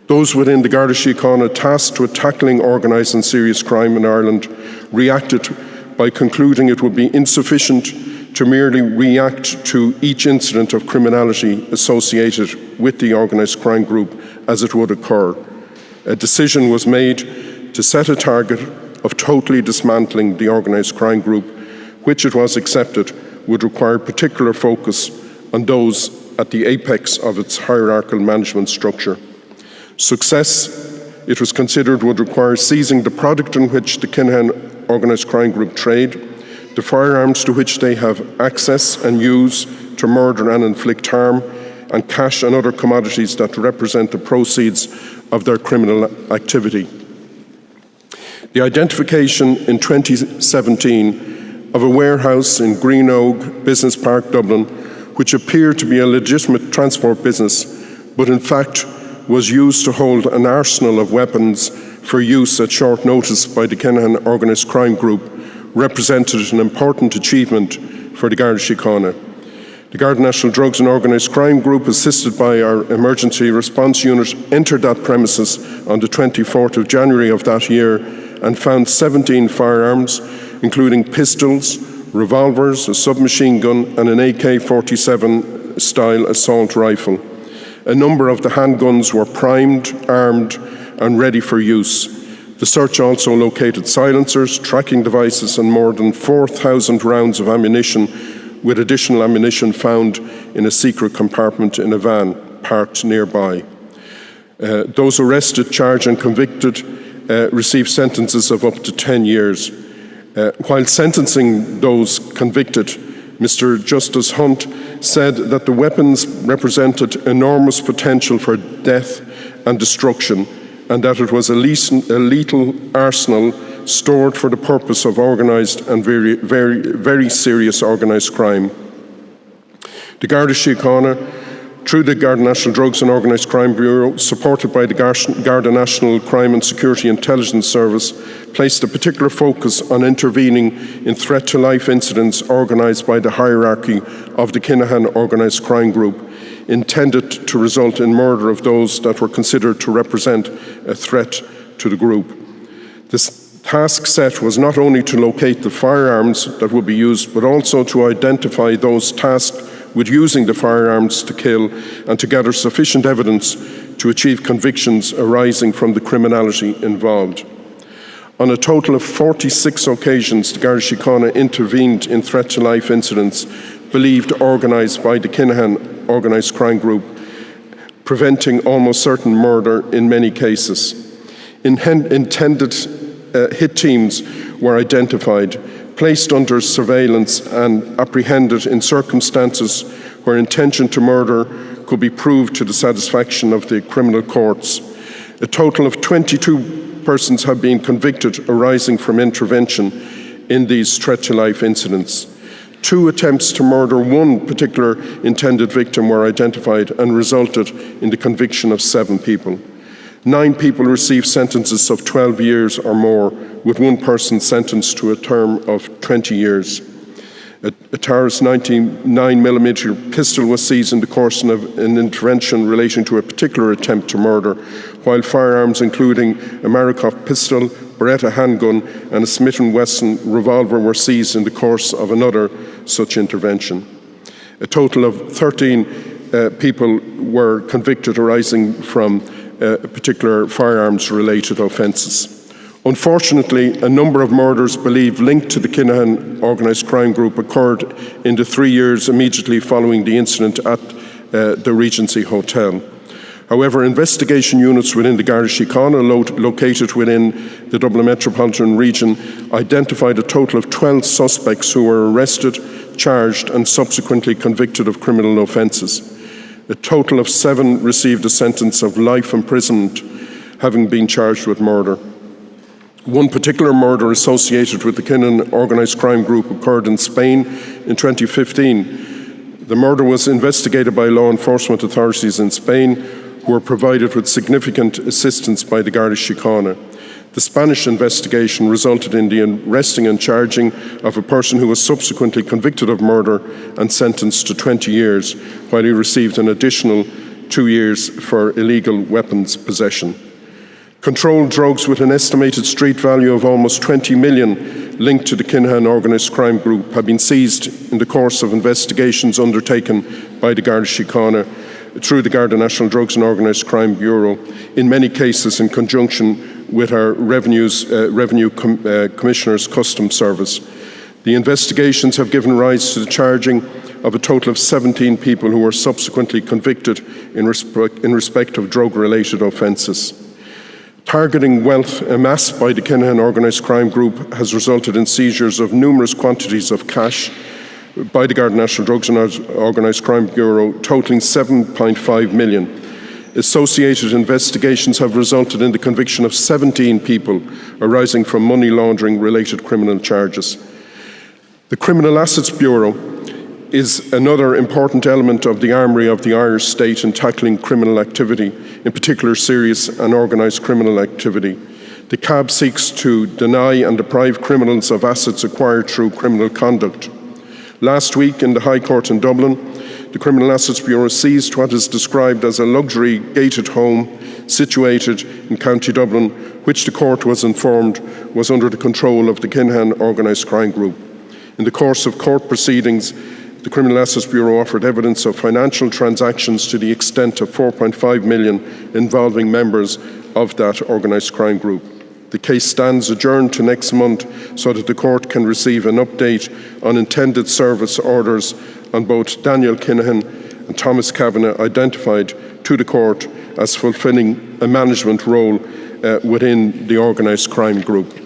Those within the Garda Síochána tasked with tackling organised and serious crime in Ireland reacted by concluding it would be insufficient to merely react to each incident of criminality associated with the organised crime group as it would occur. A decision was made to set a target of totally dismantling the organised crime group, which it was accepted would require particular focus on those at the apex of its hierarchical management structure. Success, it was considered, would require seizing the product in which the Kinahan organised crime group trade, the firearms to which they have access and use to murder and inflict harm, and cash and other commodities that represent the proceeds of their criminal activity. The identification in 2017 of a warehouse in Greenogue Business Park, Dublin, which appeared to be a legitimate transport business, but in fact was used to hold an arsenal of weapons for use at short notice by the Kinahan organised crime group, represented an important achievement for the Garda Síochána. The Garda National Drugs and Organised Crime Group, assisted by our emergency response unit, entered that premises on the 24th of January of that year and found 17 firearms, including pistols, revolvers, a submachine gun and an AK-47 style assault rifle. A number of the handguns were primed, armed and ready for use. The search also located silencers, tracking devices and more than 4,000 rounds of ammunition, with additional ammunition found in a secret compartment in a van parked nearby. Those arrested, charged and convicted received sentences of up to 10 years. While sentencing those convicted, Mr. Justice Hunt said that the weapons represented enormous potential for death and destruction, and that it was a lethal arsenal stored for the purpose of organised and very serious organised crime. The Garda Síochána, through the Garda National Drugs and Organised Crime Bureau, supported by the Garda National Crime and Security Intelligence Service, placed a particular focus on intervening in threat-to-life incidents organised by the hierarchy of the Kinahan organised crime group, intended to result in murder of those that were considered to represent a threat to the group. This task set was not only to locate the firearms that would be used, but also to identify those tasked with using the firearms to kill and to gather sufficient evidence to achieve convictions arising from the criminality involved. On a total of 46 occasions, the Garda Síochána intervened in threat-to-life incidents believed organised by the Kinahan organised crime group, preventing almost certain murder in many cases. Intended hit teams were identified, placed under surveillance and apprehended in circumstances where intention to murder could be proved to the satisfaction of the criminal courts. A total of 22 persons have been convicted arising from intervention in these threat-to-life incidents. 2 attempts to murder one particular intended victim were identified and resulted in the conviction of 7 people. 9 people received sentences of 12 years or more, with 1 person sentenced to a term of 20 years. A Taurus 99mm pistol was seized in the course of an intervention relating to a particular attempt to murder, while firearms including a Marikov pistol, Beretta handgun and a Smith & Wesson revolver were seized in the course of another such intervention. A total of 13 people were convicted arising from particular firearms-related offences. Unfortunately, a number of murders believed linked to the Kinahan organised crime group occurred in the 3 years immediately following the incident at the Regency Hotel. However, investigation units within the Garda Síochána located within the Dublin Metropolitan Region identified a total of 12 suspects who were arrested, charged and subsequently convicted of criminal offences. A total of 7 received a sentence of life imprisonment, having been charged with murder. One particular murder associated with the Kinahan organised crime group occurred in Spain in 2015. The murder was investigated by law enforcement authorities in Spain, who were provided with significant assistance by the Garda Síochána. The Spanish investigation resulted in the arresting and charging of a person who was subsequently convicted of murder and sentenced to 20 years, while he received an additional 2 years for illegal weapons possession. Controlled drugs with an estimated street value of almost 20 million linked to the Kinahan organised crime group have been seized in the course of investigations undertaken by the Garda Síochána through the Garda National Drugs and Organised Crime Bureau, in many cases in conjunction with our Revenue Commissioner's Customs Service. The investigations have given rise to the charging of a total of 17 people who were subsequently convicted in respect of drug-related offences. Targeting wealth amassed by the Kinahan organised crime group has resulted in seizures of numerous quantities of cash by the Garda National Drugs and Organised Crime Bureau, totaling 7.5 million. Associated investigations have resulted in the conviction of 17 people arising from money laundering-related criminal charges. The Criminal Assets Bureau is another important element of the armoury of the Irish state in tackling criminal activity, in particular serious and organised criminal activity. The CAB seeks to deny and deprive criminals of assets acquired through criminal conduct. Last week in the High Court in Dublin, the Criminal Assets Bureau seized what is described as a luxury gated home situated in County Dublin, which the court was informed was under the control of the Kinahan organised crime group. In the course of court proceedings, the Criminal Assets Bureau offered evidence of financial transactions to the extent of 4.5 million involving members of that organised crime group. The case stands adjourned to next month so that the court can receive an update on intended service orders on both Daniel Kinahan and Thomas Kavanagh, identified to the court as fulfilling a management role within the organised crime group.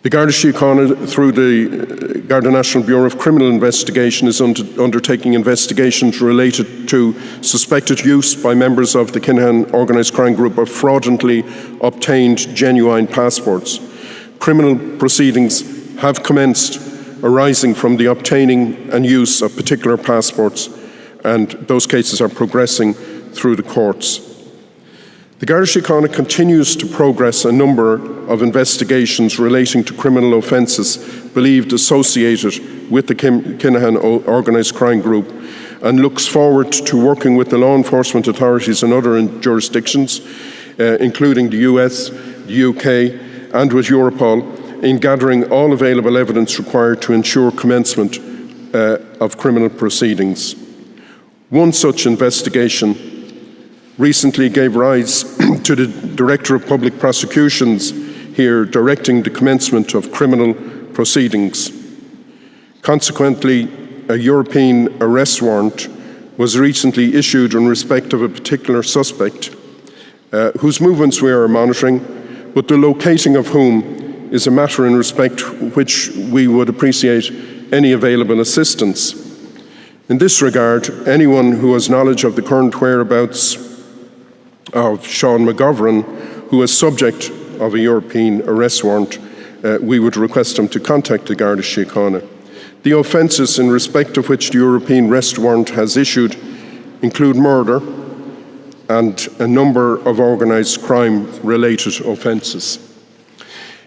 The Garda Síochána, through the Garda National Bureau of Criminal Investigation, is undertaking investigations related to suspected use by members of the Kinahan organised crime group of fraudulently obtained genuine passports. Criminal proceedings have commenced arising from the obtaining and use of particular passports, and those cases are progressing through the courts. The Garda Síochána continues to progress a number of investigations relating to criminal offences believed associated with the Kinahan organised crime group, and looks forward to working with the law enforcement authorities in other jurisdictions, including the US, the UK and with Europol, in gathering all available evidence required to ensure commencement of criminal proceedings. One such investigation recently gave rise to the Director of Public Prosecutions here directing the commencement of criminal proceedings. Consequently, a European arrest warrant was recently issued in respect of a particular suspect whose movements we are monitoring, but the locating of whom is a matter in respect which we would appreciate any available assistance. In this regard, anyone who has knowledge of the current whereabouts of Sean McGovern, who is subject of a European arrest warrant, we would request him to contact the Garda Síochána. The offences in respect of which the European arrest warrant has issued include murder and a number of organised crime-related offences.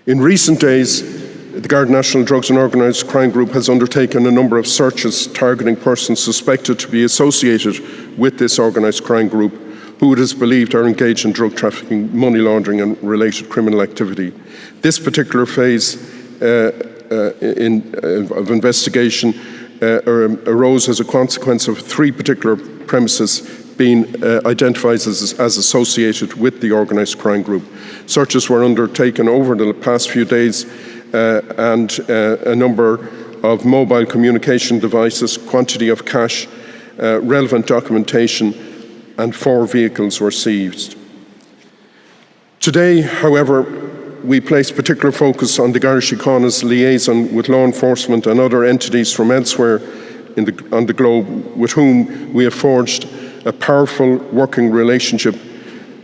In recent days, the Garda National Drugs and Organised Crime Group has undertaken a number of searches targeting persons suspected to be associated with this organised crime group, who it is believed are engaged in drug trafficking, money laundering and related criminal activity. This particular phase of investigation arose as a consequence of 3 particular premises being identified as associated with the organised crime group. Searches were undertaken over the past few days and a number of mobile communication devices, quantity of cash, relevant documentation, and 4 vehicles were seized. Today, however, we place particular focus on the Garda Síochána's liaison with law enforcement and other entities from elsewhere on the globe with whom we have forged a powerful working relationship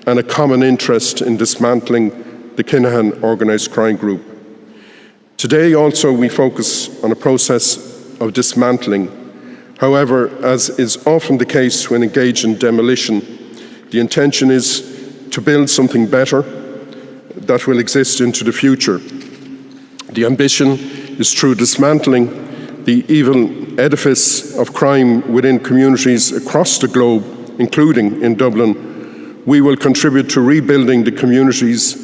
and a common interest in dismantling the Kinahan organised crime group. Today also we focus on a process of dismantling. However, as is often the case when engaged in demolition, the intention is to build something better that will exist into the future. The ambition is through dismantling the evil edifice of crime within communities across the globe, including in Dublin, we will contribute to rebuilding the communities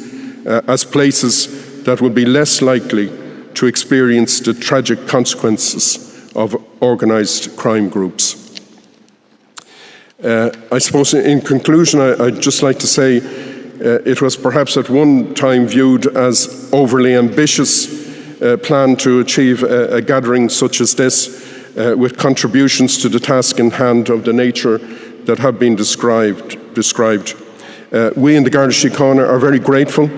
as places that will be less likely to experience the tragic consequences of organised crime groups. I suppose in conclusion, I'd just like to say it was perhaps at one time viewed as overly ambitious plan to achieve a gathering such as this with contributions to the task in hand of the nature that have been described. We in the Garda Síochána are very grateful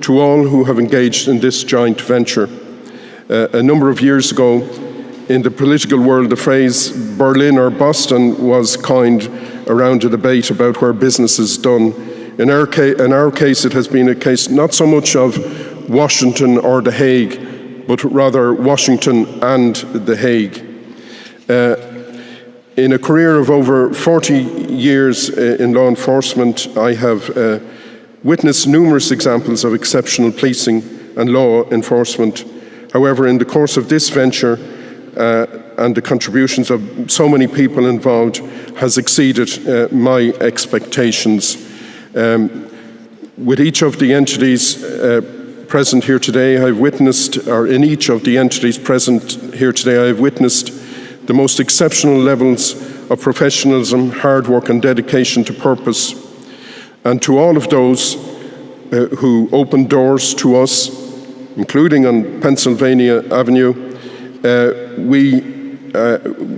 to all who have engaged in this joint venture. A number of years ago, in the political world, the phrase Berlin or Boston was coined around a debate about where business is done. In our case, it has been a case not so much of Washington or The Hague, but rather Washington and The Hague. In a career of over 40 years in law enforcement, I have witnessed numerous examples of exceptional policing and law enforcement. However, in the course of this venture and the contributions of so many people involved has exceeded my expectations. With each of the entities present here today, I've witnessed, or in each of the entities present here today, I've witnessed the most exceptional levels of professionalism, hard work and dedication to purpose. And to all of those who opened doors to us, including on Pennsylvania Avenue, we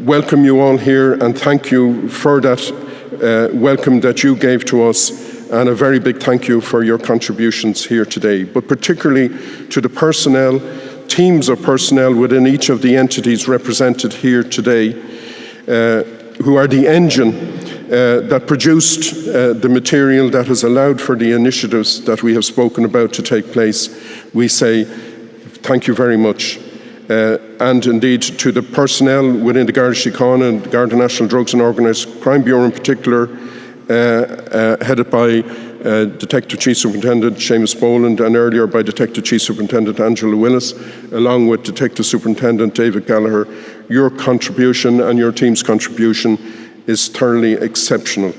welcome you all here and thank you for that welcome that you gave to us, and a very big thank you for your contributions here today, but particularly to the personnel, teams of personnel within each of the entities represented here today, who are the engine that produced the material that has allowed for the initiatives that we have spoken about to take place. We say thank you very much. And indeed to the personnel within the Garda Síochána and the Garda National Drugs and Organised Crime Bureau in particular, headed by Detective Chief Superintendent Seamus Boland and earlier by Detective Chief Superintendent Angela Willis, along with Detective Superintendent David Gallagher. Your contribution and your team's contribution is thoroughly exceptional.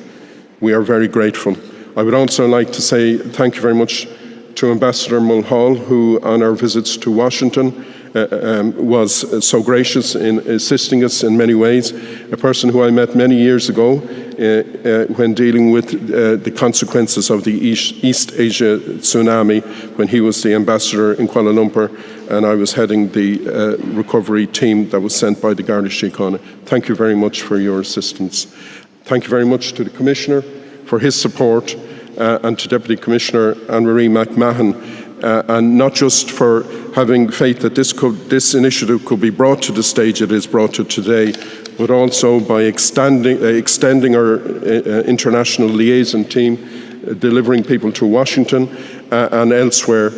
We are very grateful. I would also like to say thank you very much to Ambassador Mulhall, who on our visits to Washington was so gracious in assisting us in many ways, a person who I met many years ago when dealing with the consequences of the East Asia tsunami, when he was the ambassador in Kuala Lumpur and I was heading the recovery team that was sent by the Garda Síochána. Thank you very much for your assistance. Thank you very much to the Commissioner for his support and to Deputy Commissioner Anne-Marie McMahon, and not just for having faith that this initiative could be brought to the stage it is brought to today, but also by extending our international liaison team, delivering people to Washington and elsewhere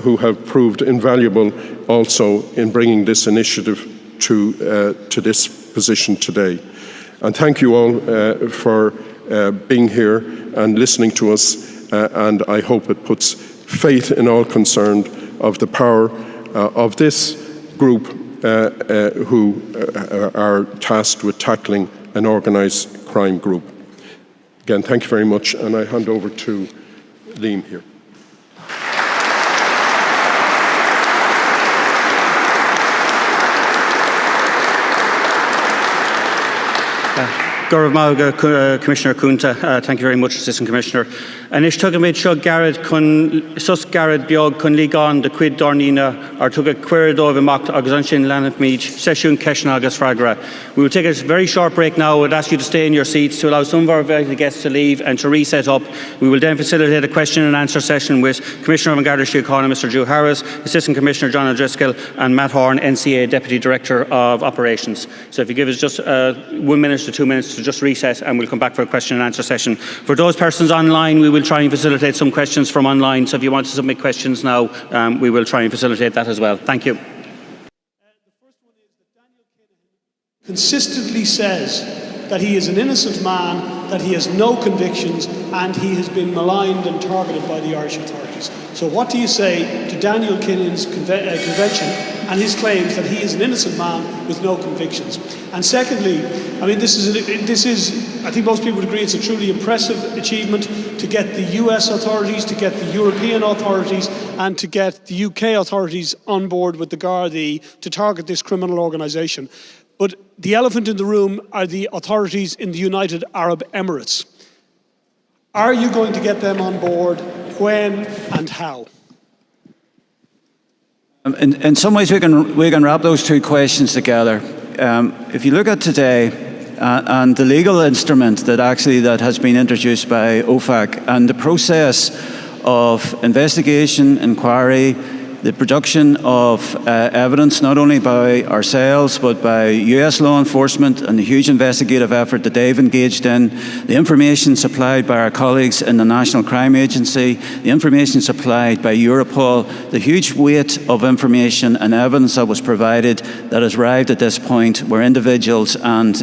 who have proved invaluable also in bringing this initiative to this position today. And thank you all for being here and listening to us, and I hope it puts faith in all concerned of the power of this group who are tasked with tackling an organised crime group. Again, thank you very much, and I hand over to Liam here. Commissioner Kunta, thank you very much, Assistant Commissioner. Anish tugamid shug Garrett kun sus Garrett biog kun ligon de quid dornina or tug a querid over mocked aganshin lanat meach session kesnagas fragra. We will take a very short break now. I would ask you to stay in your seats to allow some of our invited guests to leave and to reset up. We will then facilitate a question and answer session with Commissioner of Garda Síochána, Mr. Drew Harris, Assistant Commissioner John O'Driscoll and Matt Horn, NCA Deputy Director of Operations. So if you give us just 1 minute to 2 minutes to just reset, and we'll come back for a question and answer session. For those persons online, we will try and facilitate some questions from online. So if you want to submit questions now, we will try and facilitate that as well. Thank you. The first one is that Daniel Kinahan consistently says that he is an innocent man, that he has no convictions, and he has been maligned and targeted by the Irish authorities. So what do you say to Daniel Kinahan's convention and his claims that he is an innocent man with no convictions? And secondly, I mean, this is, I think most people would agree, it's a truly impressive achievement to get the US authorities, to get the European authorities, and to get the UK authorities on board with the Garda to target this criminal organisation. But the elephant in the room are the authorities in the United Arab Emirates. Are you going to get them on board? When and how? In some ways, we can wrap those two questions together. If you look at today and the legal instrument that has been introduced by OFAC and the process of investigation, inquiry, the production of evidence not only by ourselves but by US law enforcement and the huge investigative effort that they've engaged in, the information supplied by our colleagues in the National Crime Agency, the information supplied by Europol, the huge weight of information and evidence that was provided that has arrived at this point where individuals and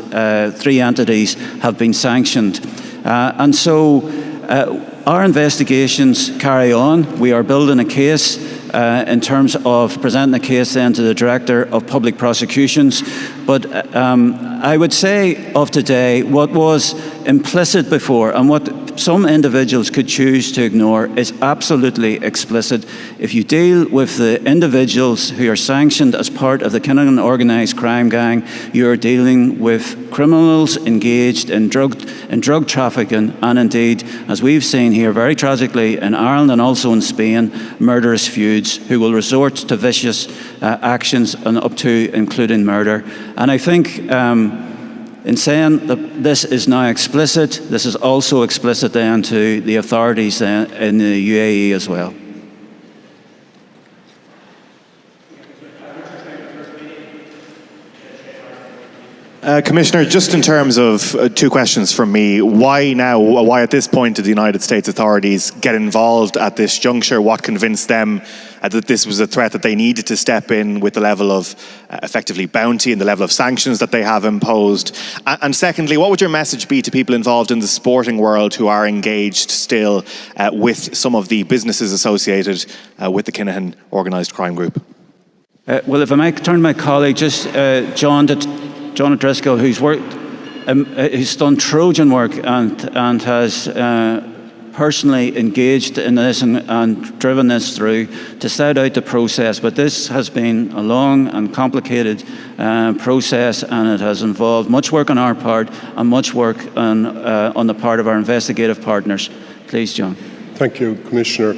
3 entities have been sanctioned. And so our investigations carry on. We are building a case in terms of presenting a case then to the Director of Public Prosecutions. But I would say of today, what was implicit before and what some individuals could choose to ignore is absolutely explicit. If you deal with the individuals who are sanctioned as part of the Kinahan organised crime gang, you are dealing with criminals engaged in drug trafficking and indeed, as we've seen here very tragically in Ireland and also in Spain, murderous feuds who will resort to vicious actions and up to including murder. And I think in saying that this is now explicit, this is also explicit then to the authorities in the UAE as well. Commissioner, just in terms of 2 questions from me, why now, why at this point did the United States authorities get involved at this juncture? What convinced them that this was a threat that they needed to step in with the level of effectively bounty and the level of sanctions that they have imposed? And secondly, what would your message be to people involved in the sporting world who are engaged still with some of the businesses associated with the Kinahan organised crime group? Well, if I might turn to my colleague, just John O'Driscoll, who's done Trojan work and has personally engaged in this and driven this through to set out the process. But this has been a long and complicated process, and it has involved much work on our part and much work on the part of our investigative partners. Please, John. Thank you, Commissioner.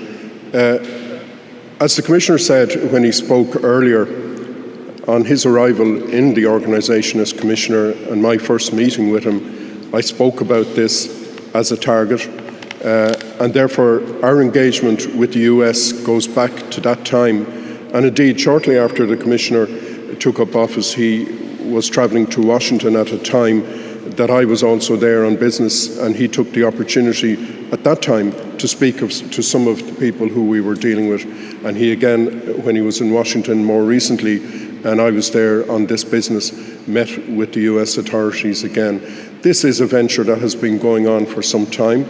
As the Commissioner said when he spoke earlier, on his arrival in the organisation as Commissioner and my first meeting with him, I spoke about this as a target, and therefore our engagement with the US goes back to that time. And indeed, shortly after the Commissioner took up office, he was travelling to Washington at a time that I was also there on business, and he took the opportunity at that time to speak to some of the people who we were dealing with. And he again, when he was in Washington more recently, and I was there on this business, met with the US authorities again. This is a venture that has been going on for some time.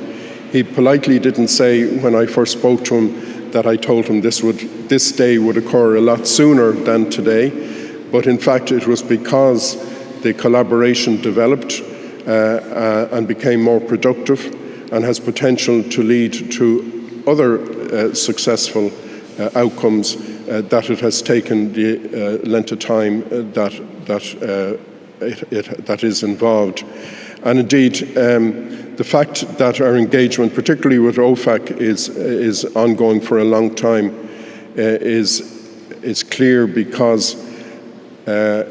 He politely didn't say when I first spoke to him that I told him this day would occur a lot sooner than today, but in fact it was because the collaboration developed and became more productive and has potential to lead to other successful outcomes that it has taken the length of time that is involved. And indeed, the fact that our engagement, particularly with OFAC, is ongoing for a long time is clear because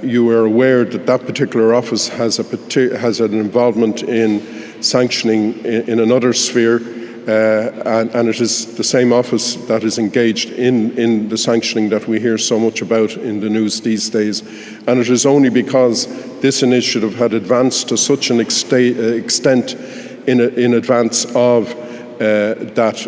you are aware that that particular office has an involvement in sanctioning in another sphere, and it is the same office that is engaged in the sanctioning that we hear so much about in the news these days. And it is only because this initiative had advanced to such an extent in advance of that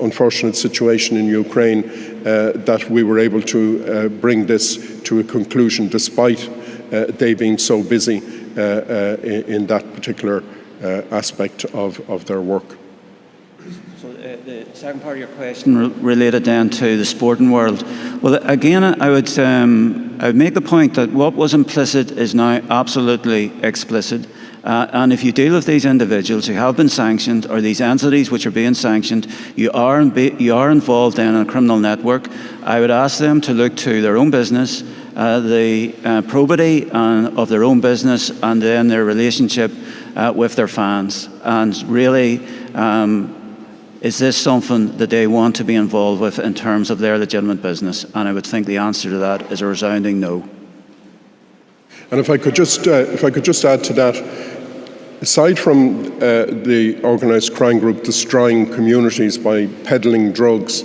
unfortunate situation in Ukraine that we were able to bring this to a conclusion despite they being so busy in that particular aspect of their work. So the second part of your question related then to the sporting world. Well, again, I would make the point that what was implicit is now absolutely explicit. And if you deal with these individuals who have been sanctioned, or these entities which are being sanctioned, you are involved in a criminal network. I would ask them to look to their own business, the probity of their own business, and then their relationship with their fans. And really, is this something that they want to be involved with in terms of their legitimate business? And I would think the answer to that is a resounding no. And if I could just add to that, aside from the organised crime group destroying communities by peddling drugs,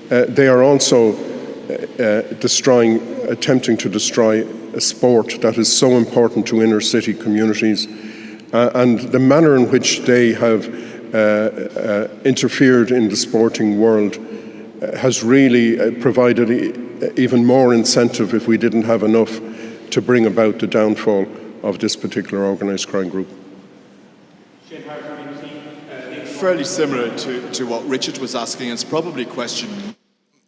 they are also attempting to destroy a sport that is so important to inner city communities, and the manner in which they have interfered in the sporting world has really provided even more incentive, if we didn't have enough, to bring about the downfall of this particular organised crime group. Fairly similar to what Richard was asking, it's probably a question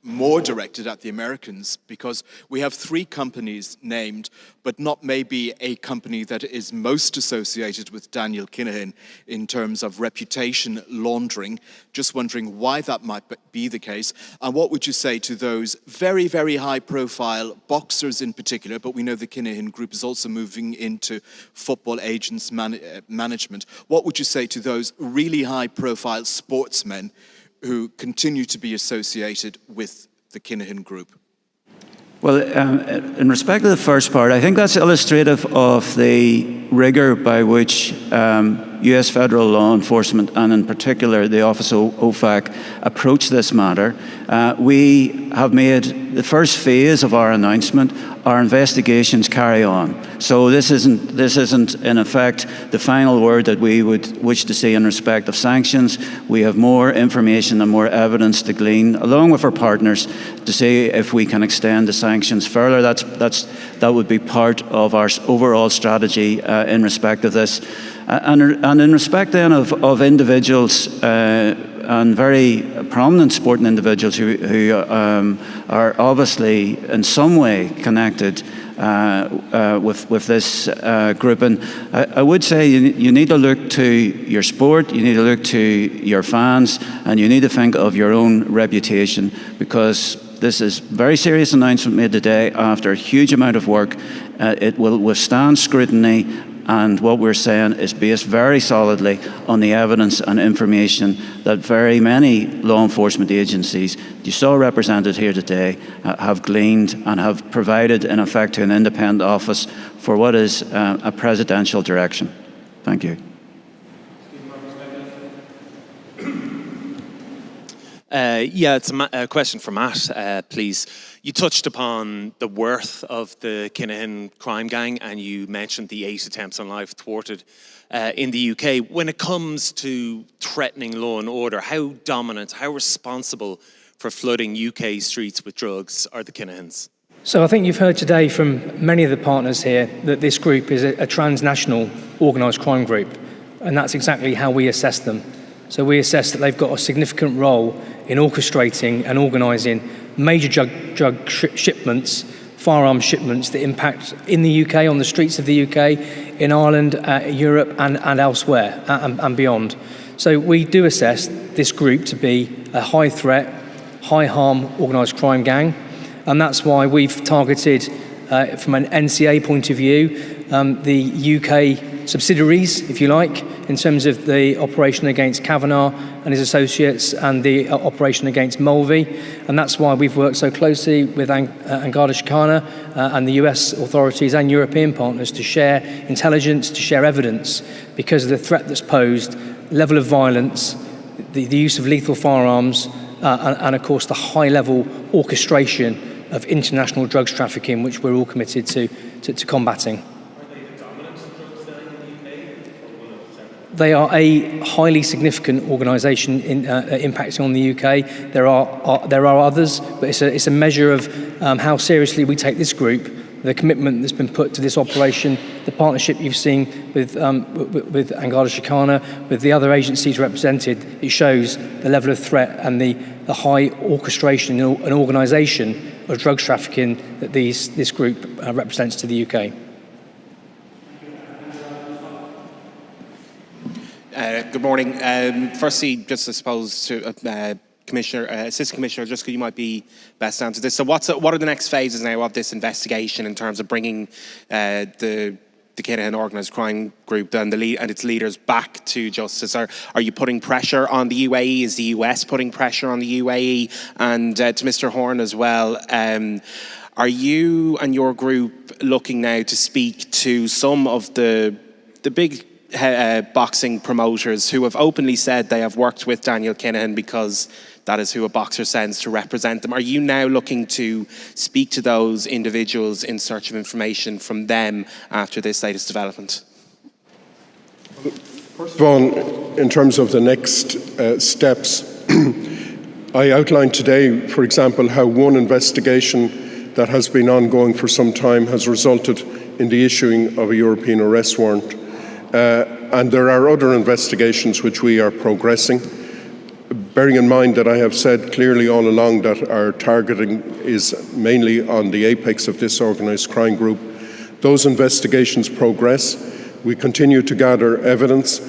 more directed at the Americans, because we have 3 companies named, but not maybe a company that is most associated with Daniel Kinahan in terms of reputation laundering. Just wondering why that might be the case, and what would you say to those very, very high-profile boxers in particular, but we know the Kinahan Group is also moving into football agents management. What would you say to those really high-profile sportsmen who continue to be associated with the Kinahan Group? Well, in respect to the first part, I think that's illustrative of the rigour by which US federal law enforcement, and in particular the Office of OFAC, approach this matter. We have made the first phase of our announcement. Our investigations carry on. So this isn't in effect the final word that we would wish to see in respect of sanctions. We have more information and more evidence to glean, along with our partners, to see if we can extend the sanctions further. That would be part of our overall strategy in respect of this. And in respect then of individuals and very prominent sporting individuals who are obviously in some way connected with this group, and I would say you need to look to your sport, you need to look to your fans, and you need to think of your own reputation, because this is a very serious announcement made today after a huge amount of work. It will withstand scrutiny, and what we're saying is based very solidly on the evidence and information that very many law enforcement agencies you saw represented here today have gleaned and have provided in effect to an independent office for what is a presidential direction. Thank you. Yeah, it's a question for Matt, please. You touched upon the worth of the Kinahan crime gang, and you mentioned the 8 attempts on life thwarted in the UK. When it comes to threatening law and order, how dominant, how responsible for flooding UK streets with drugs are the Kinahans? So I think you've heard today from many of the partners here that this group is a transnational organised crime group, and that's exactly how we assess them. So we assess that they've got a significant role in orchestrating and organising major drug shipments firearms shipments that impact in the UK, on the streets of the UK, in Ireland, Europe and elsewhere and beyond. So we do assess this group to be a high threat, high harm organised crime gang, and that's why we've targeted, from an NCA point of view, the UK subsidiaries, if you like, in terms of the operation against Kavanagh and his associates and the operation against Mulvey. And that's why we've worked so closely with Garda Síochána and the US authorities and European partners to share intelligence, to share evidence, because of the threat that's posed, level of violence, the use of lethal firearms, and of course the high level orchestration of international drugs trafficking, which we're all committed to combating. They are a highly significant organisation impacting on the UK. There are others, but it's a measure of how seriously we take this group, the commitment that's been put to this operation, the partnership you've seen with Garda Síochána, with the other agencies represented. It shows the level of threat and the high orchestration and organisation of drugs trafficking that this group represents to the UK. Good morning. Firstly, just I suppose to Assistant Commissioner Driscoll, you might be best to answer this. So what are the next phases now of this investigation in terms of bringing the Kinahan organised crime group and its leaders back to justice? Are you putting pressure on the UAE? Is the US putting pressure on the UAE? And to Mr. Horne as well, are you and your group looking now to speak to some of the big boxing promoters who have openly said they have worked with Daniel Kinahan because that is who a boxer sends to represent them? Are you now looking to speak to those individuals in search of information from them after this latest development? First of all, in terms of the next steps, I outlined today, for example, how one investigation that has been ongoing for some time has resulted in the issuing of a European arrest warrant. And there are other investigations which we are progressing, bearing in mind that I have said clearly all along that our targeting is mainly on the apex of this organised crime group. Those investigations progress. We continue to gather evidence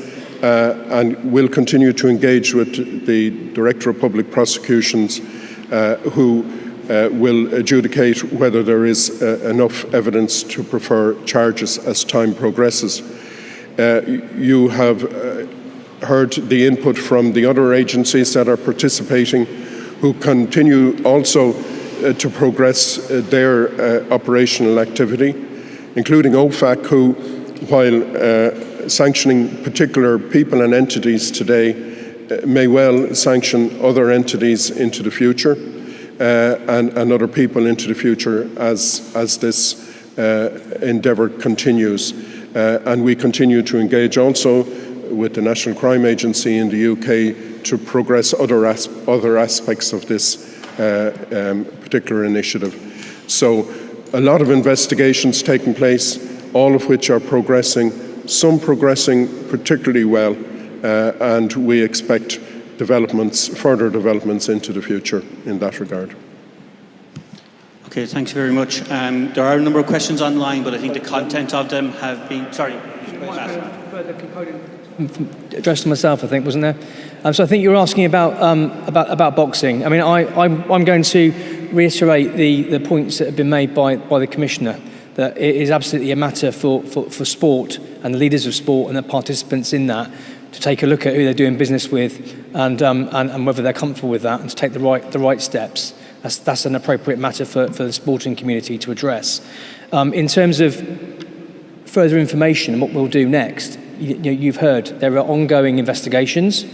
and will continue to engage with the Director of Public Prosecutions who will adjudicate whether there is enough evidence to prefer charges as time progresses. You have heard the input from the other agencies that are participating, who continue also to progress their operational activity, including OFAC, who, while sanctioning particular people and entities today, may well sanction other entities into the future and other people into the future as this endeavour continues. And we continue to engage also with the National Crime Agency in the UK to progress other aspects of this particular initiative. So a lot of investigations taking place, all of which are progressing, some progressing particularly well, and we expect further developments into the future in that regard. Okay, thanks very much. There are a number of questions online, but I think the content of them have been... Sorry. Further component addressed to myself, I think, wasn't there? So I think you're asking about boxing. I mean, I'm going to reiterate the points that have been made by the Commissioner, that it is absolutely a matter for sport and the leaders of sport and the participants in that to take a look at who they're doing business with and whether they're comfortable with that and to take the right steps. That's an appropriate matter for the sporting community to address. In terms of further information and what we'll do next, you've heard there are ongoing investigations,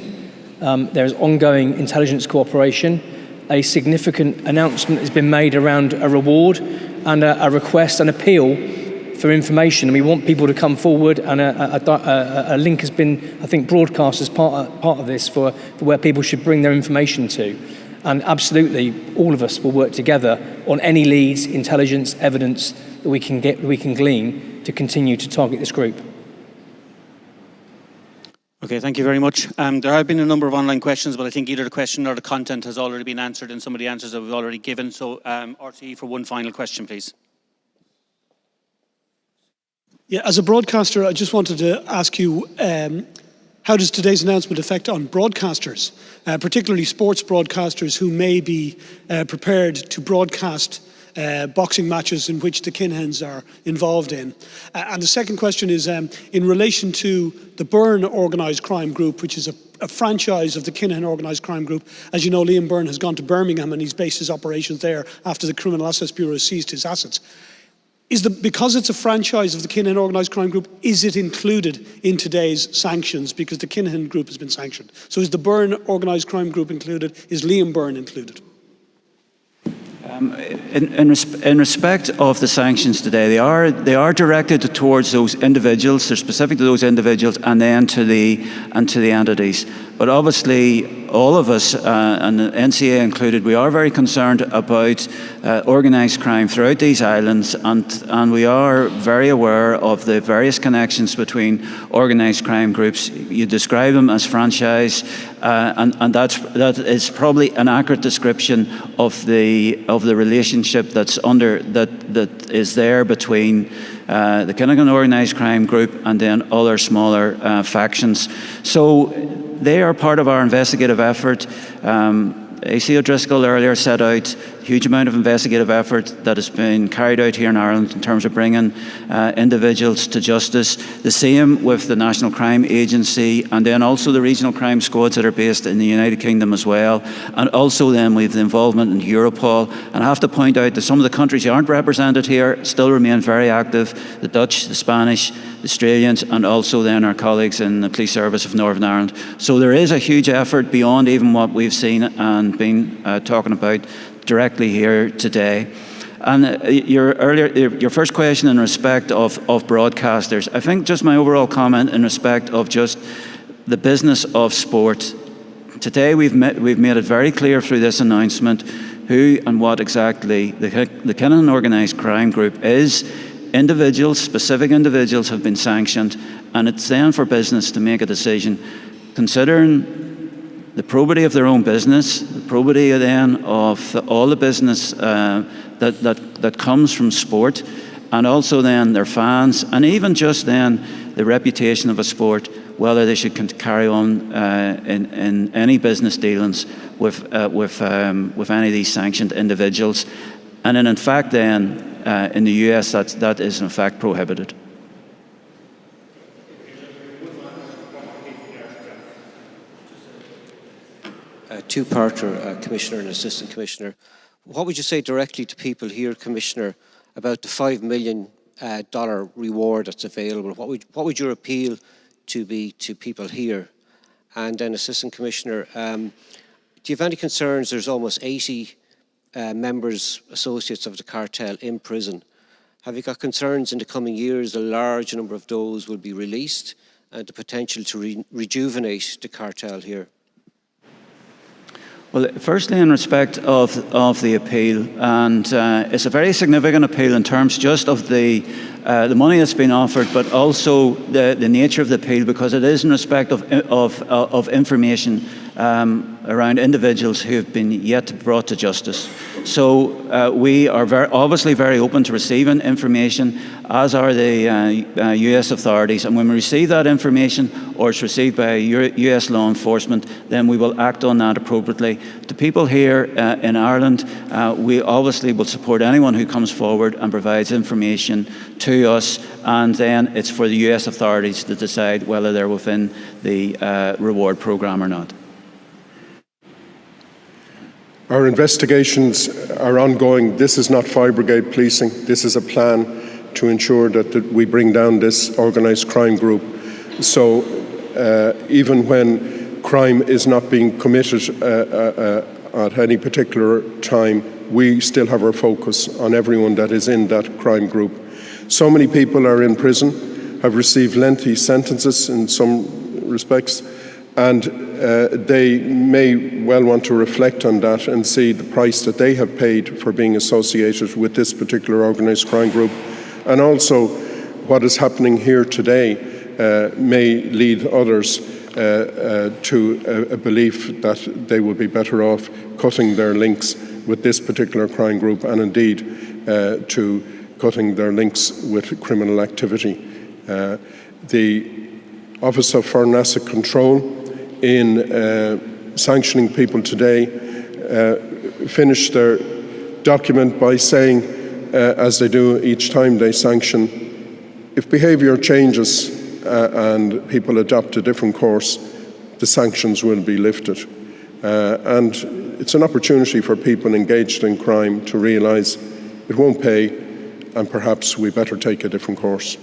there is ongoing intelligence cooperation, a significant announcement has been made around a reward and a request, an appeal for information, and we want people to come forward, and a link has been, I think, broadcast as part of this for where people should bring their information to. And absolutely, all of us will work together on any leads, intelligence, evidence that we can glean to continue to target this group. Okay, thank you very much. There have been a number of online questions, but I think either the question or the content has already been answered, and some of the answers that we've already given. So, RTE for one final question, please. Yeah, as a broadcaster, I just wanted to ask you, how does today's announcement affect on broadcasters, particularly sports broadcasters who may be prepared to broadcast boxing matches in which the Kinahans are involved in? And the second question is in relation to the Byrne Organised Crime Group, which is a franchise of the Kinahan Organised Crime Group. As you know, Liam Byrne has gone to Birmingham and he's based his operations there after the Criminal Assets Bureau seized his assets. Because it's a franchise of the Kinahan Organised Crime Group, is it included in today's sanctions? Because the Kinahan Group has been sanctioned. So is the Byrne Organised Crime Group included? Is Liam Byrne included? In respect of the sanctions today, they are directed towards those individuals. They're specific to those individuals, and then to the entities. But obviously, all of us, and the NCA included, we are very concerned about organised crime throughout these islands, and we are very aware of the various connections between organised crime groups. You describe them as franchise, and that is probably an accurate description of the relationship that is there between the Kinahan Organised Crime Group and then other smaller factions. So they are part of our investigative effort. AC O'Driscoll earlier set out a huge amount of investigative effort that has been carried out here in Ireland in terms of bringing individuals to justice. The same with the National Crime Agency, and then also the regional crime squads that are based in the United Kingdom as well. And also then we have the involvement in Europol. And I have to point out that some of the countries who aren't represented here still remain very active: the Dutch, the Spanish, the Australians, and also then our colleagues in the Police Service of Northern Ireland. So there is a huge effort beyond even what we've seen and been talking about directly here today. And your first question in respect of broadcasters, I think just my overall comment in respect of just the business of sport. Today we've made it very clear through this announcement who and what exactly the Kinahan Organised Crime Group is. Individuals, specific individuals have been sanctioned, and it's then for business to make a decision considering the probity of their own business, the probity then of all the business that comes from sport, and also then their fans, and even just then the reputation of a sport, whether they should carry on in any business dealings with any of these sanctioned individuals. And then in fact then, in the US, that is in fact prohibited. Two-parter, Commissioner and Assistant Commissioner. What would you say directly to people here, Commissioner, about the $5 million reward that's available? What would your appeal be to people here? And then, Assistant Commissioner, do you have any concerns? There's almost 80 members, associates of the cartel in prison. Have you got concerns in the coming years a large number of those will be released and the potential to rejuvenate the cartel here? Well, firstly, in respect of the appeal, and it's a very significant appeal in terms just of the money that's been offered, but also the nature of the appeal, because it is in respect of information around individuals who have been yet brought to justice. So we are obviously very open to receiving information, as are the US authorities, and when we receive that information or it's received by US law enforcement, then we will act on that appropriately. The people here in Ireland, we obviously will support anyone who comes forward and provides information to us, and then it's for the US authorities to decide whether they're within the reward programme or not. Our investigations are ongoing. This is not fire brigade policing. This is a plan to ensure that we bring down this organised crime group. So even when crime is not being committed at any particular time, we still have our focus on everyone that is in that crime group. So many people are in prison, have received lengthy sentences in some respects, and they may well want to reflect on that and see the price that they have paid for being associated with this particular organised crime group. And also, what is happening here today may lead others to a belief that they will be better off cutting their links with this particular crime group, and indeed to cutting their links with criminal activity. The Office of Foreign Asset Control, in sanctioning people today, finished their document by saying, as they do each time they sanction, if behaviour changes and people adopt a different course, the sanctions will be lifted. And it's an opportunity for people engaged in crime to realise it won't pay, and perhaps we better take a different course.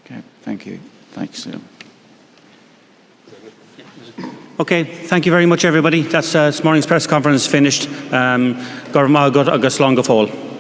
Okay, thank you. Thanks. Okay, thank you very much, everybody. That's this morning's press conference finished. Gormaha Gut agus Long Gafol.